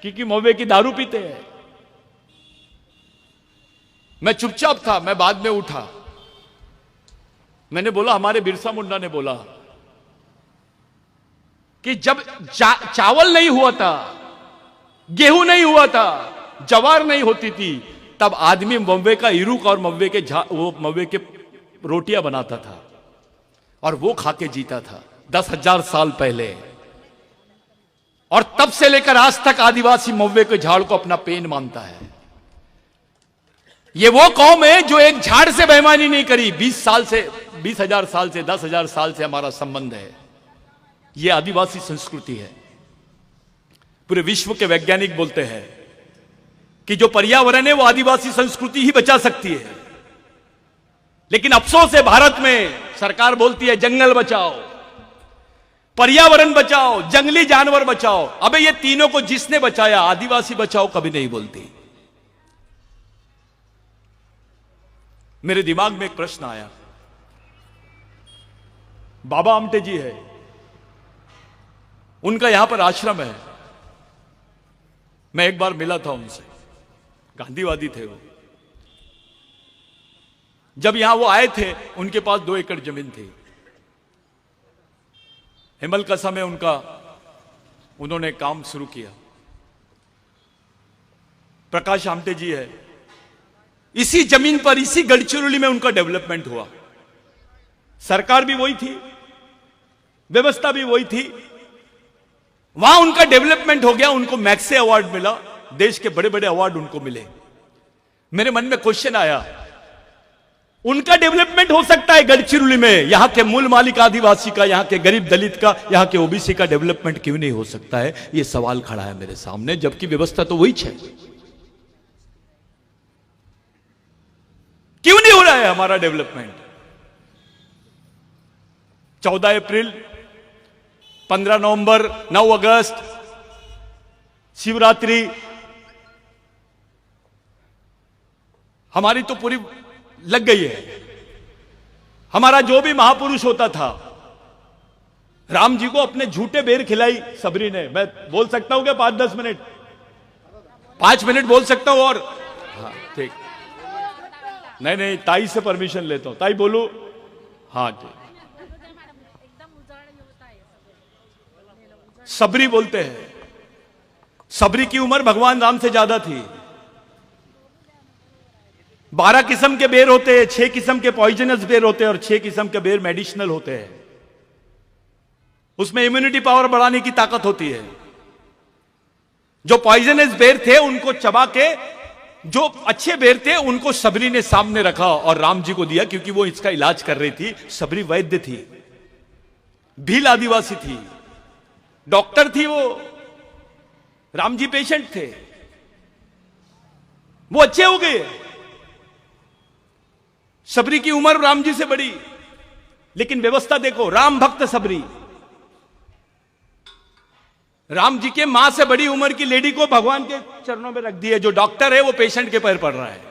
Speaker 1: क्योंकि मव्वे की दारू पीते हैं। मैं चुपचाप था, मैं बाद में उठा। मैंने बोला, हमारे बिरसा मुंडा ने बोला कि जब चावल नहीं हुआ था, गेहूं नहीं हुआ था, जवार नहीं होती थी, तब आदमी मव्वे का इरुक और मव्वे के रोटियां बनाता था और वो खा के जीता था 10,000 साल पहले। और तब से लेकर आज तक आदिवासी मव्वे के झाड़ को अपना पेन मानता है। ये वो कौम है जो एक झाड़ से बेईमानी नहीं करी। 20,000 साल से 10,000 साल से हमारा संबंध है। ये आदिवासी संस्कृति है। पूरे विश्व के वैज्ञानिक बोलते हैं कि जो पर्यावरण है वो आदिवासी संस्कृति ही बचा सकती है। लेकिन अफसोस है, भारत में सरकार बोलती है जंगल बचाओ, पर्यावरण बचाओ, जंगली जानवर बचाओ। अबे ये तीनों को जिसने बचाया, आदिवासी बचाओ कभी नहीं बोलती। मेरे दिमाग में एक प्रश्न आया। बाबा आमटे जी है, उनका यहां पर आश्रम है। मैं एक बार मिला था उनसे, गांधीवादी थे वो। जब यहां वो आए थे, उनके पास 2 एकड़ जमीन थी। हिमलकसा में उन्होंने काम शुरू किया। प्रकाश आमटे जी है, इसी जमीन पर, इसी गढ़चिरौली में उनका डेवलपमेंट हुआ। सरकार भी वही थी, व्यवस्था भी वही थी, वहां उनका डेवलपमेंट हो गया। उनको मैक्से अवार्ड मिला, देश के बड़े बड़े अवार्ड उनको मिले। मेरे मन में क्वेश्चन आया, उनका डेवलपमेंट हो सकता है गढ़चिरौली में, यहां के मूल मालिक आदिवासी का, यहां के गरीब दलित का, यहां के ओबीसी का डेवलपमेंट क्यों नहीं हो सकता है? यह सवाल खड़ा है मेरे सामने, जबकि व्यवस्था तो वही है।
Speaker 2: क्यों नहीं हो रहा है हमारा डेवलपमेंट? 14 अप्रैल, 15 नवंबर, 9 अगस्त, शिवरात्रि, हमारी तो पूरी लग गई है। हमारा जो भी महापुरुष होता था, राम जी को अपने झूठे बेर खिलाई सबरी ने। मैं बोल सकता हूं क्या 5-10 मिनट? 5 मिनट बोल सकता हूं और? हाँ ठीक। नहीं, ताई से परमिशन लेता हूं। ताई बोलू? हाँ ठीक। सबरी बोलते हैं। सबरी की उम्र भगवान राम से ज्यादा थी। 12 किस्म के बेर होते हैं, 6 किस्म के पॉइजनस बेर होते हैं और 6 किस्म के बेर मेडिसिनल होते हैं। उसमें इम्यूनिटी पावर बढ़ाने की ताकत होती है। जो पॉइजनस बेर थे उनको चबा के, जो अच्छे बेर थे उनको सबरी ने सामने रखा और राम जी को दिया, क्योंकि वो इसका इलाज कर रही थी। सबरी वैद्य थी, भील आदिवासी थी, डॉक्टर थी वो। राम जी पेशेंट थे, वो अच्छे हो गए। सबरी की उम्र राम जी से बड़ी, लेकिन व्यवस्था देखो। राम भक्त सबरी, राम जी के मां से बड़ी उम्र की लेडी को भगवान के चरणों में रख दिए। जो डॉक्टर है वो पेशेंट के पैर पड़ रहा है।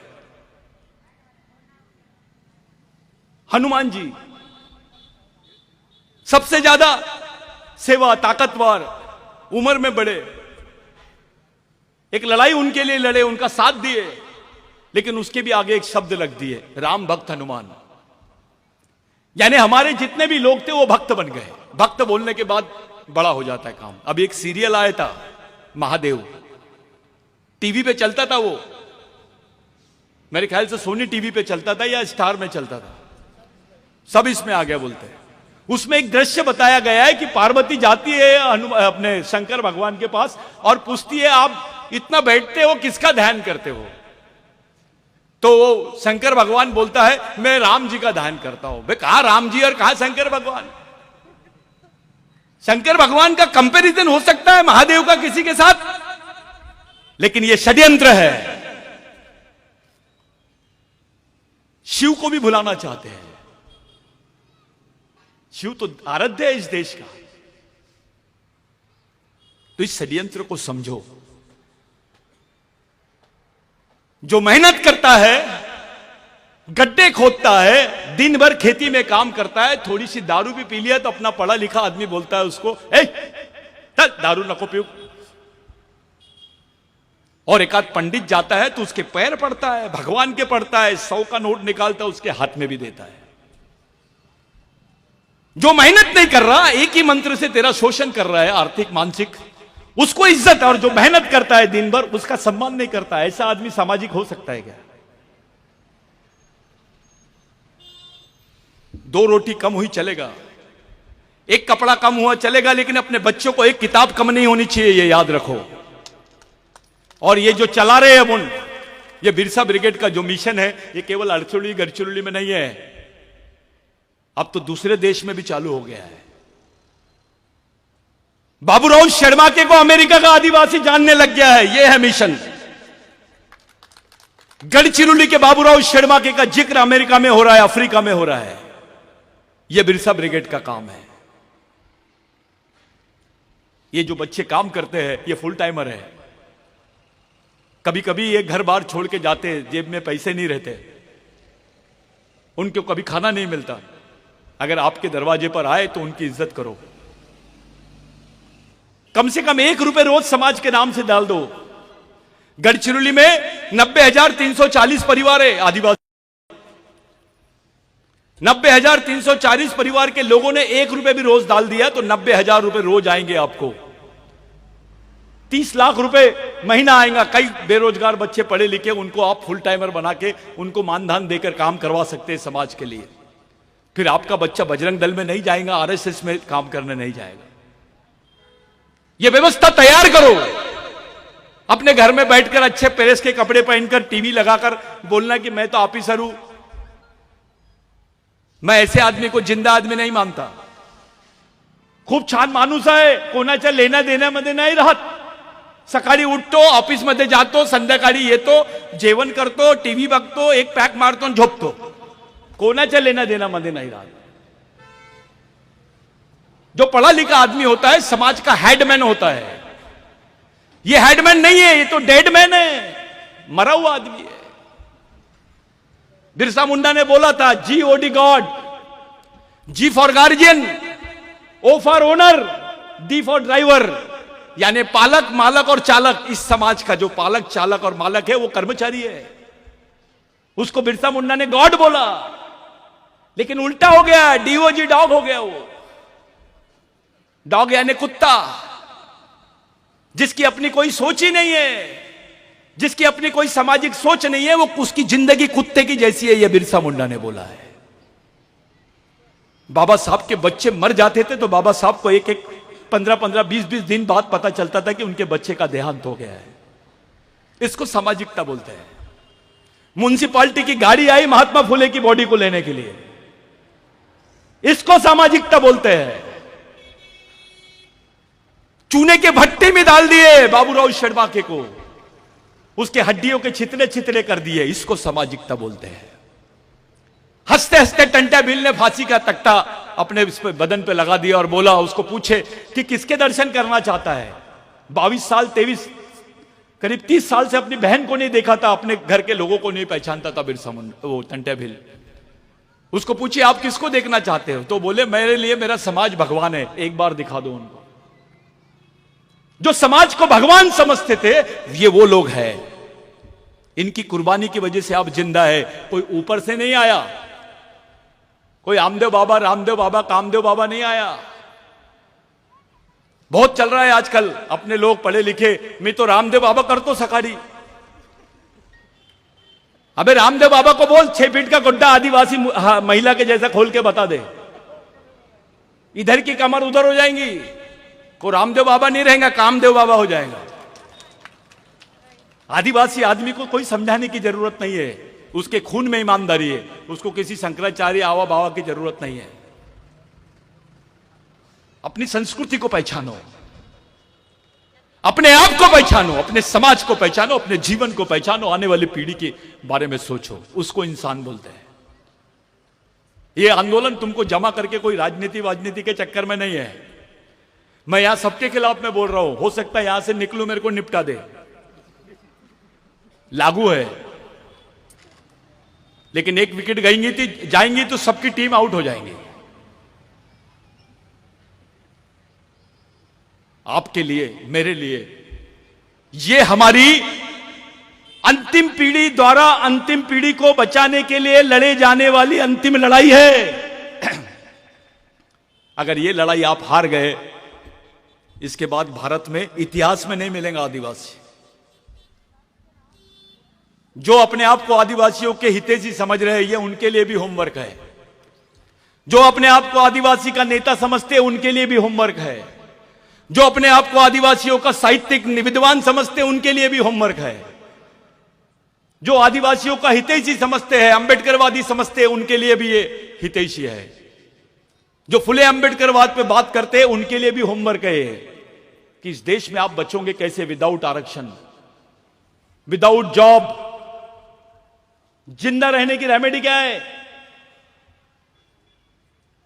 Speaker 2: हनुमान जी सबसे ज्यादा सेवा, ताकतवर, उम्र में बड़े। एक लड़ाई उनके लिए लड़े, उनका साथ दिए, लेकिन उसके भी आगे एक शब्द लग दिए, राम भक्त हनुमान। यानी हमारे जितने भी लोग थे वो भक्त बन गए। भक्त बोलने के बाद बड़ा हो जाता है काम। अब एक सीरियल आया था महादेव, टीवी पे चलता था वो, मेरे ख्याल से सोनी टीवी पे चलता था या स्टार में चलता था, सब इसमें आ गया बोलते हैं। उसमें एक दृश्य बताया गया है कि पार्वती जाती है अपने शंकर भगवान के पास और पूछती है, आप इतना बैठते हो, किसका ध्यान करते हो? तो शंकर भगवान बोलता है, मैं राम जी का ध्यान करता हूं। भाई कहां राम जी और कहां शंकर भगवान? शंकर भगवान का कंपैरिजन हो सकता है महादेव का किसी के साथ, लेकिन यह षड्यंत्र है। शिव को भी भुलाना चाहते हैं। शिव तो आराध्य है इस देश का। तो इस षड्यंत्र को समझो। जो मेहनत करता है, गड्ढे खोदता है, दिन भर खेती में काम करता है, थोड़ी सी दारू भी पी लिया तो अपना पढ़ा लिखा आदमी बोलता है उसको, दारू नको पियो। और एक आध पंडित जाता है तो उसके पैर पड़ता है, भगवान के पड़ता है, 100 का नोट निकालता है उसके हाथ में भी देता है। जो मेहनत नहीं कर रहा, एक ही मंत्र से तेरा शोषण कर रहा है, आर्थिक मानसिक, उसको इज्जत। और जो मेहनत करता है दिन भर, उसका सम्मान नहीं करता। ऐसा आदमी सामाजिक हो सकता है क्या? 2 रोटी कम हुई चलेगा, एक कपड़ा कम हुआ चलेगा, लेकिन अपने बच्चों को एक किताब कम नहीं होनी चाहिए, ये याद रखो। और ये जो चला रहे हैं अब ये बिरसा ब्रिगेड का जो मिशन है, ये केवल अड़चुली गढ़चिरौली में नहीं है, अब तो दूसरे देश में भी चालू हो गया है। बाबूराव शर्माके को अमेरिका का आदिवासी जानने लग गया है। यह है मिशन। गढ़चिरौली के बाबूराव शर्माके का जिक्र अमेरिका में हो रहा है, अफ्रीका में हो रहा है। यह बिरसा ब्रिगेड का काम है। ये जो बच्चे काम करते हैं, ये फुल टाइमर है। कभी कभी ये घर बार छोड़ के जाते हैं, जेब में पैसे नहीं रहते, उनको कभी खाना नहीं मिलता। अगर आपके दरवाजे पर आए तो उनकी इज्जत करो। कम से कम 1 रुपए रोज समाज के नाम से डाल दो। गढ़चिरौली में 90,340 परिवार है आदिवासी। 90,340 परिवार के लोगों ने 1 रुपए भी रोज डाल दिया तो 90,000 रुपए रोज आएंगे आपको। 30 लाख रुपए महीना आएगा। कई बेरोजगार बच्चे पढ़े लिखे, उनको आप फुल टाइमर बना के उनको मानधन देकर काम करवा सकते हैं समाज के लिए। फिर आपका बच्चा बजरंग दल में नहीं जाएगा, आरएसएस में काम करने नहीं जाएगा। यह व्यवस्था तैयार करो। अपने घर में बैठकर अच्छे प्रेस के कपड़े पहनकर टीवी लगाकर बोलना कि मैं तो ऑफिसर हूं। मैं ऐसे आदमी को जिंदा आदमी नहीं मानता। खूप छान माणूस आहे, कोणाच्या लेना देण्यामध्ये नाही राहत,
Speaker 1: सकाळी उठतो, ऑफिस मध्ये जातो, संध्याकाळी येतो, जेवण करतो, टीव्ही बघतो, एक पॅक मारतो आणि झोपतो. कोणाच्या लेना देण्यामध्ये नाही राहत. जो पढ़ा लिखा आदमी होता है समाज का हेडमैन होता है. ये हेडमैन नहीं है, ये तो डेडमैन है, मरा हुआ आदमी है. बिरसा मुंडा ने बोला था GOD God, G for guardian, O for owner, D for driver. यानी पालक, मालक और चालक. इस समाज का जो पालक, चालक और मालक है वो कर्मचारी है. उसको बिरसा मुंडा ने गॉड बोला, लेकिन उल्टा हो गया, DOG डॉग हो गया. वो डॉग यानी कुत्ता, जिसकी अपनी कोई सोच ही नहीं है, जिसकी अपनी कोई सामाजिक सोच नहीं है, वो उसकी जिंदगी कुत्ते की जैसी है. यह बिरसा मुंडा ने बोला है. बाबा साहब के बच्चे मर जाते थे तो बाबा साहब को एक 15-15, 20-20 दिन बाद पता चलता था कि उनके बच्चे का देहांत हो गया है. इसको सामाजिकता बोलते हैं. म्युनिसिपालिटी की गाड़ी आई महात्मा फुले की बॉडी को लेने के लिए, इसको सामाजिकता बोलते हैं. चूने के भट्टे में डाल दिए बाबूराव शर्माके को, उसके हड्डियों के छितरे छितरे कर दिए, इसको सामाजिकता बोलते हैं. हंसते हंसते टंटा भील ने फांसी का तख्ता अपने इस पे बदन पे लगा दिया और बोला, उसको पूछे कि किसके दर्शन करना चाहता है. 22 साल 23 करीब 30 साल से अपनी बहन को नहीं देखा था, अपने घर के लोगों को नहीं पहचानता था बिरसा मुंडा, वो टंटा भील. उसको पूछिए आप किसको देखना चाहते हो, तो बोले मेरे लिए मेरा समाज भगवान है, एक बार दिखा दो उनको. जो समाज को भगवान समझते थे ये वो लोग हैं. इनकी कुर्बानी की वजह से आप जिंदा है. कोई ऊपर से नहीं आया, कोई आमदेव बाबा, रामदेव बाबा, कामदेव बाबा नहीं आया. बहुत चल रहा है आजकल, अपने लोग पढ़े लिखे, मैं तो रामदेव बाबा कर तो सकाड़ी. अबे रामदेव बाबा को बोल 6 फीट का गुड्डा आदिवासी महिला के जैसा खोल के बता दे, इधर की कमर उधर हो जाएंगी. को रामदेव बाबा नहीं रहेगा, कामदेव बाबा हो जाएगा. आदिवासी आदमी को कोई समझाने की जरूरत नहीं है, उसके खून में ईमानदारी है, उसको किसी शंकराचार्य आवा बावा की जरूरत नहीं है. अपनी संस्कृति को पहचानो, अपने आप को पहचानो, अपने समाज को पहचानो, अपने जीवन को पहचानो, आने वाली पीढ़ी के बारे में सोचो, उसको इंसान बोलते हैं. यह आंदोलन तुमको जमा करके कोई राजनीति के चक्कर में नहीं है. मैं यहां सबके खिलाफ में बोल रहा हूं, हो सकता है यहां से निकलूं मेरे को निपटा दे, लागू है. लेकिन एक विकेट जाएंगी तो सबकी टीम आउट हो जाएंगी. आपके लिए, मेरे लिए, ये हमारी अंतिम पीढ़ी द्वारा अंतिम पीढ़ी को बचाने के लिए लड़े जाने वाली अंतिम लड़ाई है. अगर ये लड़ाई आप हार गए, इसके बाद भारत में इतिहास में नहीं मिलेगा आदिवासी. जो अपने आप को आदिवासियों के हितैषी समझ रहे हैं, ये उनके लिए भी होमवर्क है. जो अपने आप को आदिवासी का नेता समझते हैं, उनके लिए भी होमवर्क है. जो अपने आप को आदिवासियों का साहित्यिक विद्वान समझते हैं, उनके लिए भी होमवर्क है. जो आदिवासियों का हितैषी समझते हैं, अंबेडकरवादी समझते हैं, उनके लिए भी ये हितैषी है. जो फुले अंबेडकरवाद पे बात करते हैं, उनके लिए भी होमवर्क है कि इस देश में आप बचोगे कैसे विदाउट आरक्षण, विदाउट जॉब. जिंदा रहने की रेमेडी क्या है?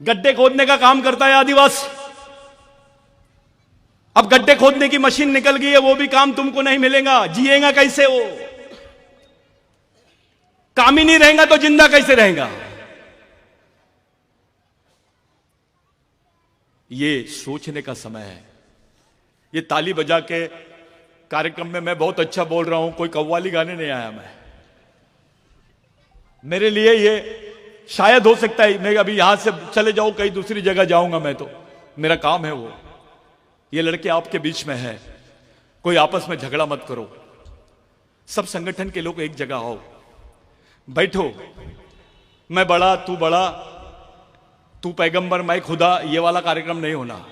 Speaker 1: गड्ढे खोदने का काम करता है आदिवासी. अब गड्ढे खोदने की मशीन निकल गई है, वो भी काम तुमको नहीं मिलेगा. जिएगा कैसे? वो काम ही नहीं रहेगा तो जिंदा कैसे रहेगा? ये सोचने का समय है. ये ताली बजा के कार्यक्रम में मैं बहुत अच्छा बोल रहा हूं, कोई कव्वाली गाने नहीं आया. मेरे लिए ये शायद हो सकता है मैं अभी यहां से चले जाऊं, कहीं दूसरी जगह जाऊंगा, मैं तो मेरा काम है वो. ये लड़के आपके बीच में है, कोई आपस में झगड़ा मत करो. सब संगठन के लोग एक जगह आओ, बैठो. मैं बड़ा, तू पैगंबर, मैं खुदा, ये वाला कार्यक्रम नहीं होना.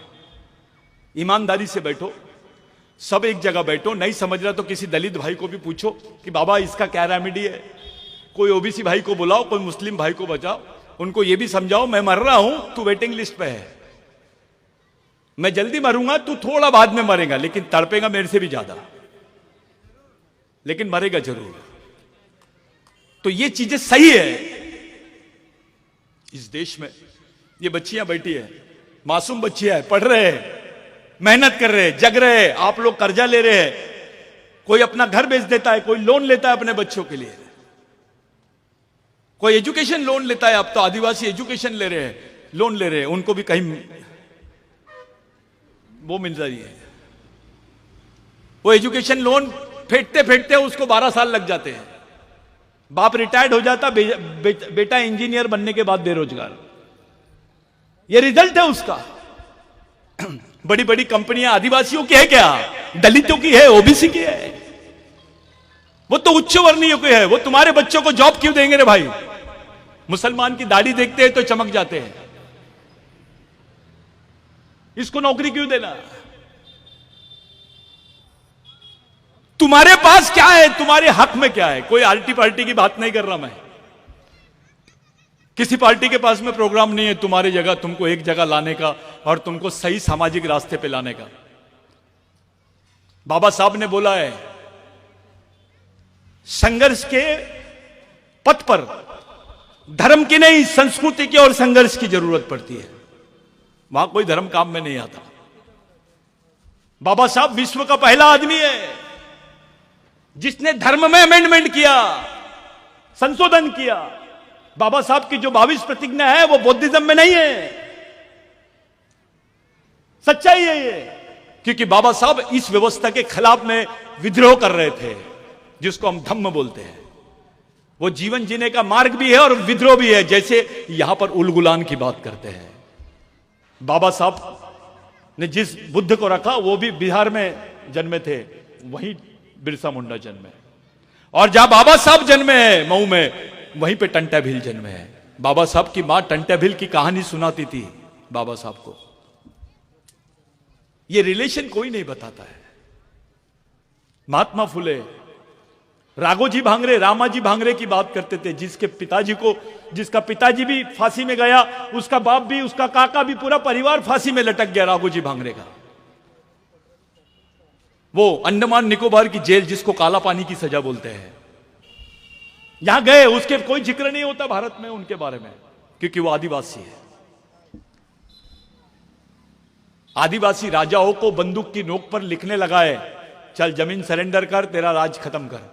Speaker 1: ईमानदारी से बैठो, सब एक जगह बैठो. नहीं समझ रहा तो किसी दलित भाई को भी पूछो कि बाबा इसका क्या रेमेडी है. कोई ओबीसी भाई को बुलाओ, कोई मुस्लिम भाई को बचाओ, उनको ये भी समझाओ मैं मर रहा हूं, तू वेटिंग लिस्ट पे है. मैं जल्दी मरूंगा, तू थोड़ा बाद में मरेगा, लेकिन तड़पेगा मेरे से भी ज्यादा.
Speaker 2: लेकिन मरेगा जरूर। तो ये चीजें सही है। इस देश में ये बच्चियां बैठी है, मासूम बच्चियां है, पढ़ रहे हैं, मेहनत कर रहे हैं, जग रहे हैं। आप लोग कर्जा ले रहे हैं, कोई अपना घर बेच देता है, कोई लोन लेता है अपने बच्चों के लिए, कोई एजुकेशन लोन लेता है। अब तो आदिवासी एजुकेशन ले रहे हैं, लोन ले रहे हैं, उनको भी कहीं वो मिल रही है। वो एजुकेशन लोन फेंटते फेंटते उसको 12 साल लग जाते हैं। बाप रिटायर्ड हो जाता, बेटा इंजीनियर बनने के बाद बेरोजगार। ये रिजल्ट है उसका। बड़ी बड़ी कंपनियां आदिवासियों की है क्या? दलितों की है, ओबीसी की है। वो तो उच्च वर्णीय की है। वो तुम्हारे बच्चों को जॉब क्यों देंगे रे भाई? मुसलमान की दाढ़ी देखते हैं तो चमक जाते हैं, इसको नौकरी क्यों देना? तुम्हारे पास क्या है? तुम्हारे हक में क्या है? कोई आर्टी पार्टी की बात नहीं कर रहा मैं। किसी पार्टी के पास में प्रोग्राम नहीं है तुम्हारी जगह, तुमको एक जगह लाने का और तुमको सही सामाजिक रास्ते पे लाने का। बाबा साहब ने बोला है, संघर्ष के पथ पर धर्म की नहीं, संस्कृति की और संघर्ष की जरूरत पड़ती है। वहां कोई धर्म काम में नहीं आता। बाबा साहब विश्व का पहला आदमी है जिसने धर्म में अमेंडमेंट किया, संशोधन किया। बाबा साहब की जो 22 प्रतिज्ञा है वो बौद्धिज्म में नहीं है। सच्चाई है ये, क्योंकि बाबा साहब इस व्यवस्था के खिलाफ में विद्रोह कर रहे थे, जिसको हम धम्म बोलते हैं। वो जीवन जीने का मार्ग भी है और विद्रोह भी है। जैसे यहां पर उलगुलान की बात करते हैं, बाबा साहब ने जिस बुद्ध को रखा वो भी बिहार में जन्मे थे, वहीं बिरसा मुंडा जन्मे। और जहां बाबा साहब जन्मे हैं मऊ में, वहीं पे टंटा भील जन्मे है। बाबा साहब की मां टंटा भील की कहानी सुनाती थी बाबा साहब को। ये रिलेशन कोई नहीं बताता है। महात्मा फुले, राघोजी भांगरे, रामाजी भांगरे की बात करते थे, जिसका पिताजी भी फांसी में गया, उसका बाप भी, उसका काका भी, पूरा परिवार फांसी में लटक गया राघोजी भांगरे का। वो अंडमान निकोबार की जेल, जिसको काला पानी की सजा बोलते हैं, यहां गए, उसके कोई जिक्र नहीं होता भारत में उनके बारे में, क्योंकि वो आदिवासी है। आदिवासी राजाओं को बंदूक की नोक पर लिखने लगा है, चल जमीन सरेंडर कर, तेरा राज खत्म कर।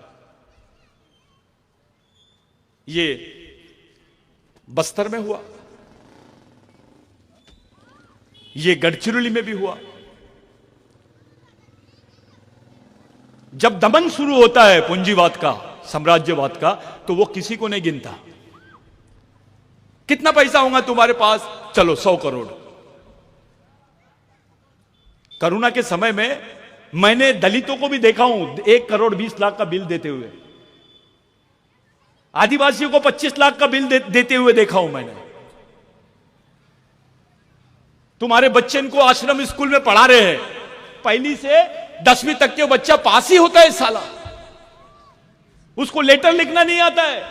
Speaker 2: ये बस्तर में हुआ, ये गढ़चिरौली में भी हुआ। जब दमन शुरू होता है पूंजीवाद का, साम्राज्यवाद का, तो वो किसी को नहीं गिनता। कितना पैसा होगा तुम्हारे पास? चलो 100 करोड़। करुणा के समय में मैंने दलितों को भी देखा हूं 1 करोड़ 20 लाख का बिल देते हुए। आदिवासियों को 25 लाख का बिल देते हुए देखा हूं मैंने। तुम्हारे बच्चे को आश्रम स्कूल में पढ़ा रहे हैं, 1ली से 10वीं तक के बच्चा पास ही होता है साला, उसको लेटर लिखना नहीं आता है।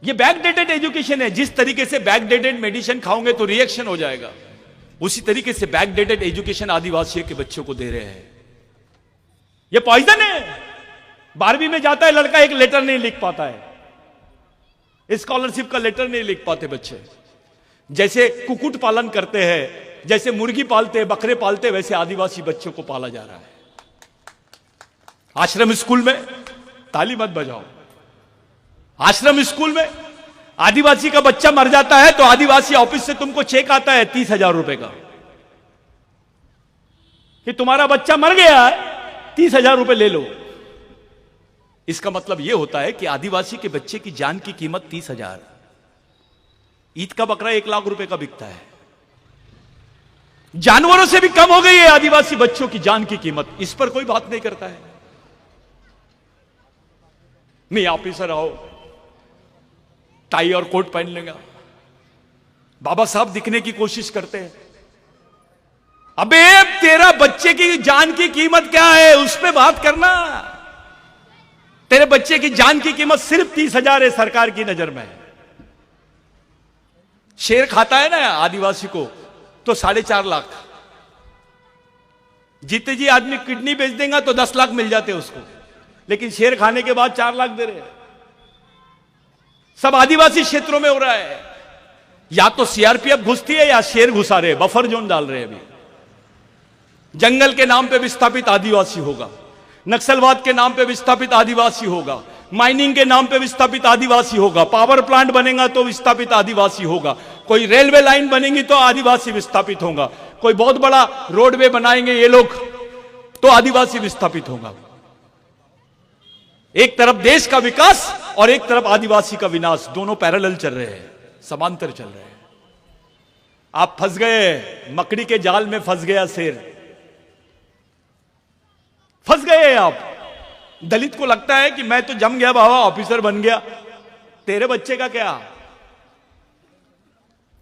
Speaker 2: ये बैकडेटेड एजुकेशन है। जिस तरीके से बैकडेटेड मेडिसिन खाओगे तो रिएक्शन हो जाएगा, उसी तरीके से बैकडेटेड एजुकेशन आदिवासियों के बच्चों को दे रहे हैं। ये पॉइजन है। 12वीं में जाता है लड़का, एक लेटर नहीं लिख पाता है, स्कॉलरशिप का लेटर नहीं लिख पाते बच्चे। जैसे कुक्कुट पालन करते हैं, जैसे मुर्गी पालते हैं, बकरे पालते हैं, वैसे आदिवासी बच्चों को पाला जा रहा है। आश्रम स्कूल में ताली मत बजाओ। आश्रम स्कूल में आदिवासी का बच्चा मर जाता है तो आदिवासी ऑफिस से तुमको चेक आता है 30,000 रुपए का, कि तुम्हारा बच्चा मर गया है, 30,000 रुपए ले लो। इसका मतलब यह होता है कि आदिवासी के बच्चे की जान की कीमत 30,000। ईद का बकरा 1 लाख रुपए का बिकता है। जानवरों से भी कम हो गई है आदिवासी बच्चों की जान की कीमत। इस पर कोई बात नहीं करता है। नहीं, ऑफिसर आओ, टाई और कोट पहन लेगा, बाबा साहब दिखने की कोशिश करते हैं। अबे तेरा बच्चे की जान की कीमत क्या है, उस पर बात करना। तेरे बच्चे की जान की कीमत सिर्फ 30,000 है सरकार की नजर में। शेर खाता है ना आदिवासी को तो 4.5 लाख।
Speaker 1: जीते जी आदमी किडनी बेच देगा तो 10 लाख मिल जाते उसको, लेकिन शेर खाने के बाद 4 लाख दे रहे हैं। सब आदिवासी क्षेत्रों में हो रहा है। या तो सीआरपीएफ घुसती है या शेर घुसा रहे, बफर जोन डाल रहे हैं। अभी जंगल के नाम पे विस्थापित आदिवासी होगा, नक्सलवाद के नाम पे विस्थापित आदिवासी होगा, माइनिंग के नाम पे विस्थापित आदिवासी होगा, पावर प्लांट बनेगा तो विस्थापित आदिवासी होगा, कोई रेलवे लाइन बनेगी तो आदिवासी विस्थापित होगा, कोई बहुत बड़ा रोडवे बनाएंगे ये लोग तो आदिवासी विस्थापित होगा। एक तरफ देश का विकास और एक तरफ आदिवासी का विनाश, दोनों पैरेलल चल रहे हैं, समांतर चल रहे हैं। आप फंस गए, मकड़ी के जाल में फंस गया शेर, फंस गए आप। दलित को लगता है कि मैं तो जम गया बाबा, ऑफिसर बन गया, तेरे बच्चे का क्या।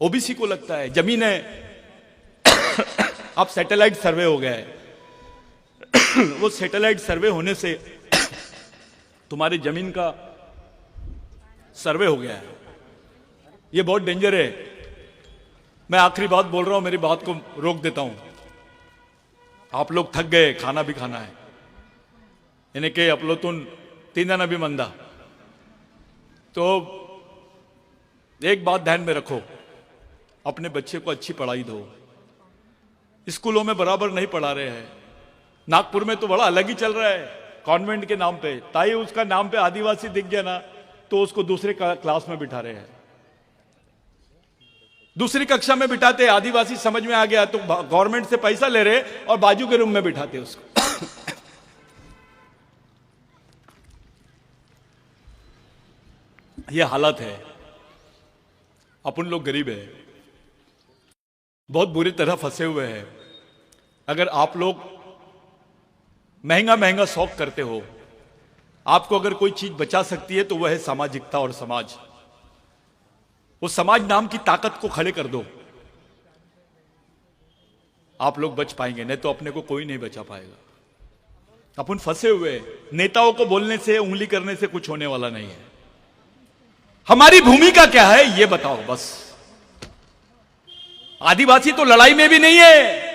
Speaker 1: ओबीसी को लगता है जमीन है अब सैटेलाइट सर्वे हो गया है वो सैटेलाइट सर्वे होने से तुम्हारी जमीन का सर्वे हो गया है। ये बहुत डेंजर है। मैं आखिरी बात बोल रहा हूं, मेरी बात को रोक देता हूं। आप लोग थक गए, खाना भी खाना है इन्हें के अपलोतुन तीन भी मंदा। तो एक बात ध्यान में रखो, अपने बच्चे को अच्छी पढ़ाई दो। स्कूलों में बराबर नहीं पढ़ा रहे हैं। नागपुर में तो बड़ा अलग ही चल रहा है, कॉन्वेंट के नाम पे। ताई उसका नाम पे आदिवासी दिख गया ना तो उसको दूसरे क्लास में बिठा रहे हैं, दूसरी कक्षा में बिठाते। आदिवासी समझ में आ गया तो गवर्नमेंट से पैसा ले रहे और बाजू के रूम में बिठाते उसको यह हालत है। अपन लोग गरीब है, बहुत बुरी तरह फंसे हुए हैं। अगर आप लोग महंगा महंगा शौक करते हो, आपको अगर कोई चीज बचा सकती है तो वह है सामाजिकता और समाज। वो समाज नाम की ताकत को खड़े कर दो, आप लोग बच पाएंगे, नहीं तो अपने को कोई नहीं बचा पाएगा। अपन फंसे हुए, नेताओं को बोलने से, उंगली करने से कुछ होने वाला नहीं है। हमारी भूमिका क्या है ये बताओ बस। आदिवासी तो लड़ाई में भी नहीं है,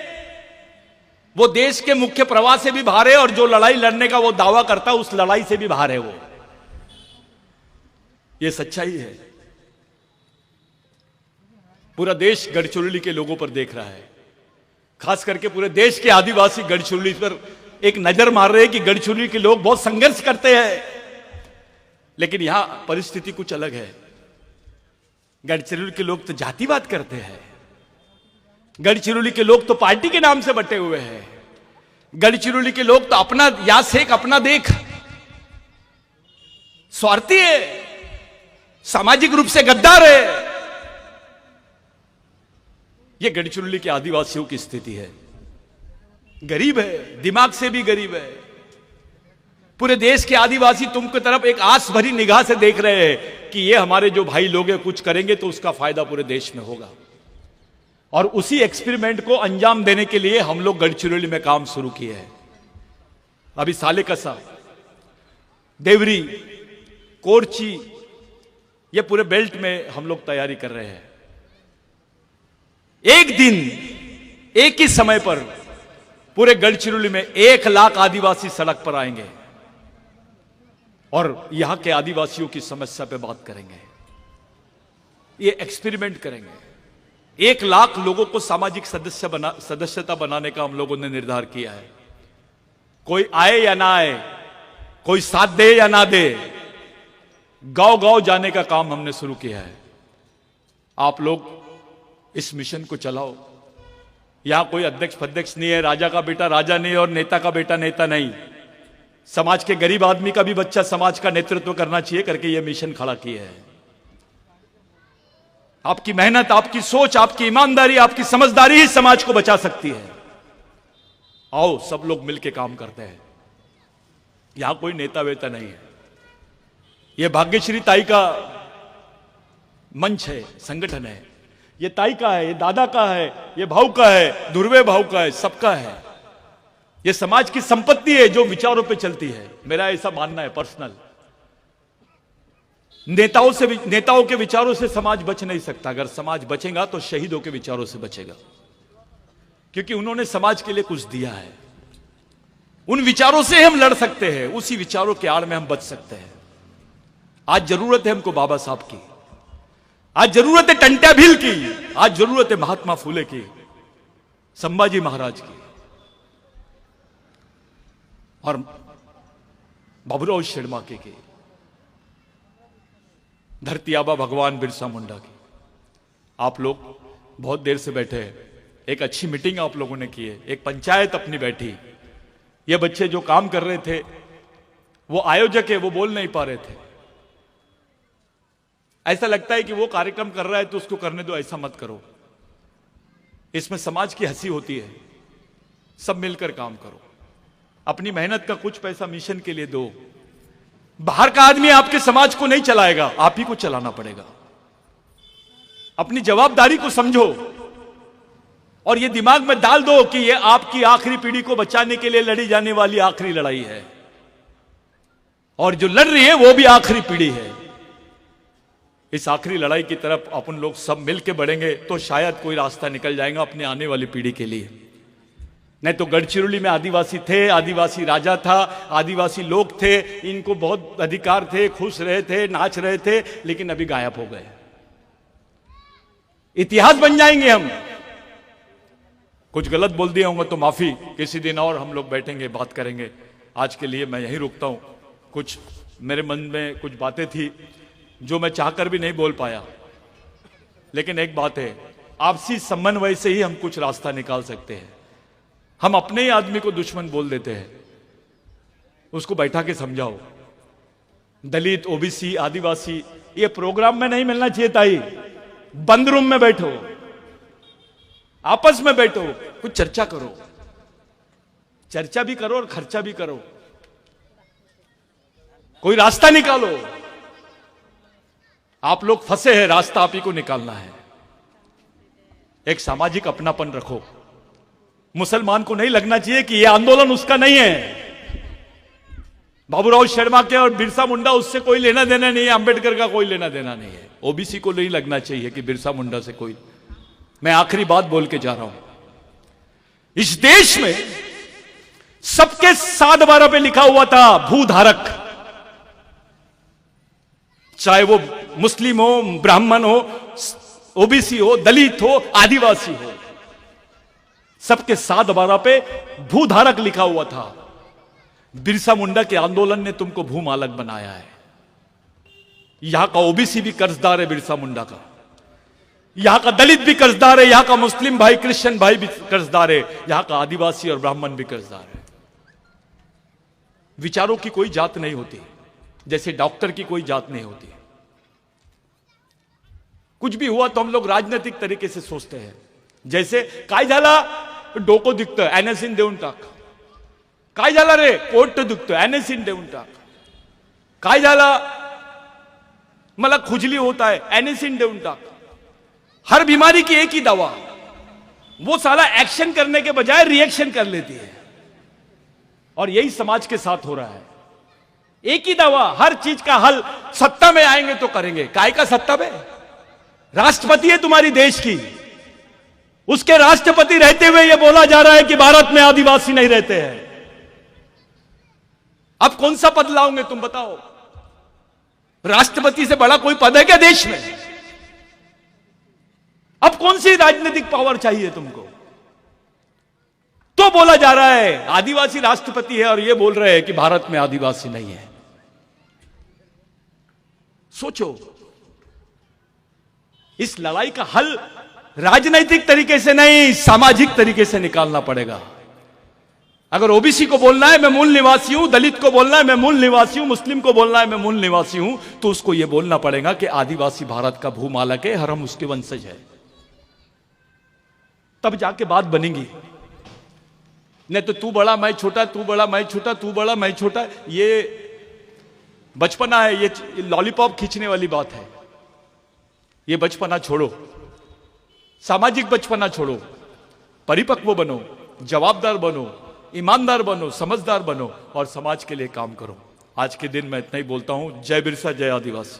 Speaker 1: वो देश के मुख्य प्रवाह से भी बाहर है, और जो लड़ाई लड़ने का वो दावा करता है उस लड़ाई से भी बाहर है वो। ये सच्चाई है। पूरा देश गढ़चिरौली के लोगों पर देख रहा है, खास करके पूरे देश के आदिवासी गढ़चिरौली पर एक नजर मार रहे हैं कि गढ़चिरौली के लोग बहुत संघर्ष करते हैं। लेकिन यहां परिस्थिति कुछ अलग है। गढ़चिरौली के लोग तो जातिवाद करते हैं, गढ़चिरौली के लोग तो पार्टी के नाम से बटे हुए हैं, गढ़चिरौली के लोग तो अपना या सेक अपना देख, स्वार्थी है, सामाजिक रूप से गद्दार है। यह गढ़चिरौली के आदिवासियों की स्थिति है। गरीब है, दिमाग से भी गरीब है। पूरे देश के आदिवासी तुमकी तरफ एक आस भरी निगाह से देख रहे हैं कि ये हमारे जो भाई लोग हैं कुछ करेंगे तो उसका फायदा पूरे देश में होगा। और उसी एक्सपेरिमेंट को अंजाम देने के लिए हम लोग गढ़चिरौली में काम शुरू किए हैं। अभी सालेकसा, देवरी, कोरची, ये पूरे बेल्ट में हम लोग तैयारी कर रहे हैं। एक दिन एक ही समय पर पूरे गढ़चिरौली में 1 लाख आदिवासी सड़क पर आएंगे और यहां के आदिवासियों की समस्या पे बात करेंगे। ये एक्सपेरिमेंट करेंगे। 1 लाख लोगों को सामाजिक सदस्यता बनाने का हम लोगों ने निर्धार किया है। कोई आए या ना आए, कोई साथ दे या ना दे, गांव गांव जाने का काम हमने शुरू किया है। आप लोग इस मिशन को चलाओ। यहां कोई अध्यक्ष फध्यक्ष नहीं है, राजा का बेटा राजा नहीं और नेता का बेटा नेता नहीं। समाज के गरीब आदमी का भी बच्चा समाज का नेतृत्व करना चाहिए करके यह मिशन खड़ा किया है। आपकी मेहनत, आपकी सोच, आपकी ईमानदारी, आपकी समझदारी ही समाज को बचा सकती है। आओ सब लोग मिलकर काम करते हैं। यहां कोई नेता वेता नहीं है। यह भाग्यश्री ताई का मंच है, संगठन है। ये ताई का है, ये दादा का है, ये भाऊ का है, ध्रुवे भाऊ का है, सबका है। ये समाज की संपत्ति है जो विचारों पे चलती है। मेरा ऐसा मानना है पर्सनल। नेताओं के विचारों से समाज बच नहीं सकता। अगर समाज बचेगा तो शहीदों के विचारों से बचेगा, क्योंकि उन्होंने समाज के लिए कुछ दिया है। उन विचारों से हम लड़ सकते हैं, उसी विचारों के आड़ में हम बच सकते हैं। आज जरूरत है हमको बाबा साहब की, आज जरूरत है टंट्या भील की, आज जरूरत है महात्मा फुले की, संभाजी महाराज की और बाबूराव शेरमाके की, धरती आबा भगवान बिरसा मुंडा की। आप लोग बहुत देर से बैठे हैं, एक अच्छी मीटिंग आप लोगों ने की है, एक पंचायत अपनी बैठी। ये बच्चे जो काम कर रहे थे, वो आयोजक है, वो बोल नहीं पा रहे थे। ऐसा लगता है कि वो कार्यक्रम कर रहा है तो उसको करने दो, ऐसा मत करो। इसमें समाज की हंसी होती है। सब मिलकर काम करो, अपनी मेहनत का कुछ पैसा मिशन के लिए दो। बाहर का आदमी आपके समाज को नहीं चलाएगा, आप ही को चलाना पड़ेगा। अपनी जवाबदारी को समझो और ये दिमाग में डाल दो कि ये आपकी आखिरी पीढ़ी को बचाने के लिए लड़ी जाने वाली आखिरी लड़ाई है, और जो लड़ रही है वो भी आखिरी पीढ़ी है। इस आखिरी लड़ाई की तरफ अपन लोग सब मिलकर बढ़ेंगे तो शायद कोई रास्ता निकल जाएगा अपने आने वाली पीढ़ी के लिए। नहीं तो गढ़चिरौली में आदिवासी थे, आदिवासी राजा था, आदिवासी लोग थे, इनको बहुत अधिकार थे, खुश रहे थे, नाच रहे थे, लेकिन अभी गायब हो गए। इतिहास बन जाएंगे हम। कुछ गलत बोल दिया होगा तो माफी, किसी दिन और हम लोग बैठेंगे, बात करेंगे। आज के लिए मैं यहीं रुकता हूं। कुछ मेरे मन में कुछ बातें थी जो मैं चाहकर भी नहीं बोल पाया, लेकिन एक बात है, आपसी समन्वय से ही हम कुछ रास्ता निकाल सकते हैं। हम अपने ही आदमी को दुश्मन बोल देते हैं, उसको बैठा के समझाओ। दलित, ओबीसी, आदिवासी, ये प्रोग्राम में नहीं मिलना चाहिए ताई। बंद रूम में बैठो, आपस में बैठो, कुछ चर्चा करो। चर्चा भी करो और खर्चा भी करो, कोई रास्ता निकालो। आप लोग फंसे हैं, रास्ता आप ही को निकालना है। एक सामाजिक अपनापन रखो। मुसलमान को नहीं लगना चाहिए कि यह आंदोलन उसका नहीं है। बाबूराव शेरमाके और बिरसा मुंडा, उससे कोई लेना देना नहीं है, अंबेडकर का कोई लेना देना नहीं है। ओबीसी को नहीं लगना चाहिए कि बिरसा मुंडा से कोई। मैं आखिरी बात बोल के जा रहा हूं। इस देश में सबके 7/12 पे लिखा हुआ था भूधारक, चाहे वो मुस्लिम हो, ब्राह्मण हो, ओबीसी हो, दलित हो, आदिवासी हो, सबके 7/12 पे भूधारक लिखा हुआ था। बिरसा मुंडा के आंदोलन ने तुमको भूमालक बनाया है। यहां का ओबीसी भी कर्जदार है बिरसा मुंडा का, यहां का दलित भी कर्जदार है, यहां का मुस्लिम भाई, क्रिश्चियन भाई भी कर्जदार है, यहां का आदिवासी और ब्राह्मण भी कर्जदार है। विचारों की कोई जात नहीं होती, जैसे डॉक्टर की कोई जात नहीं होती। कुछ भी हुआ तो हम लोग राजनीतिक तरीके से सोचते हैं। जैसे काय झाला डोको दिखतं एनएसिन देऊन टाक, काय झाला रे पोट दुखतं एनएसिन देऊन टाक, काय झाला मला खुजली होता है एनएसिन देऊन टाक। हर बीमारी की एक ही दवा, वो साला एक्शन करने के बजाय रिएक्शन कर लेती है, और यही समाज के साथ हो रहा है। एक ही दवा, हर चीज का हल। सत्ता में आएंगे तो करेंगे, काय का सत्ता में? राष्ट्रपति है तुम्हारी देश की, उसके राष्ट्रपति रहते हुए यह बोला जा रहा है कि भारत में आदिवासी नहीं रहते हैं। अब कौन सा पद लाओगे तुम बताओ? राष्ट्रपति से बड़ा कोई पद है क्या देश में? अब कौन सी राजनीतिक पावर चाहिए तुमको? तो बोला जा रहा है आदिवासी राष्ट्रपति है, और यह बोल रहे हैं कि भारत में आदिवासी नहीं है। सोचो, इस लड़ाई का हल राजनीतिक तरीके से नहीं, सामाजिक तरीके से निकालना पड़ेगा। अगर ओबीसी को बोलना है मैं मूल निवासी हूं, दलित को बोलना है मैं मूल निवासी हूं, मुस्लिम को बोलना है मैं मूल निवासी हूं, तो उसको यह बोलना पड़ेगा कि आदिवासी भारत का भूमालक है, हर हम उसके वंशज है। तब जाके बात बनेगी। नहीं तो तू बड़ा मैं छोटा, तू बड़ा मैं छोटा, तू बड़ा मैं छोटा, ये बचपना है, ये लॉलीपॉप खींचने वाली बात है। ये बचपना छोड़ो, सामाजिक बचपना छोड़ो, परिपक्व बनो, जवाबदार बनो, ईमानदार बनो, समझदार बनो और समाज के लिए काम करो। आज के दिन मैं इतना ही बोलता हूं। जय बिरसा, जय आदिवासी।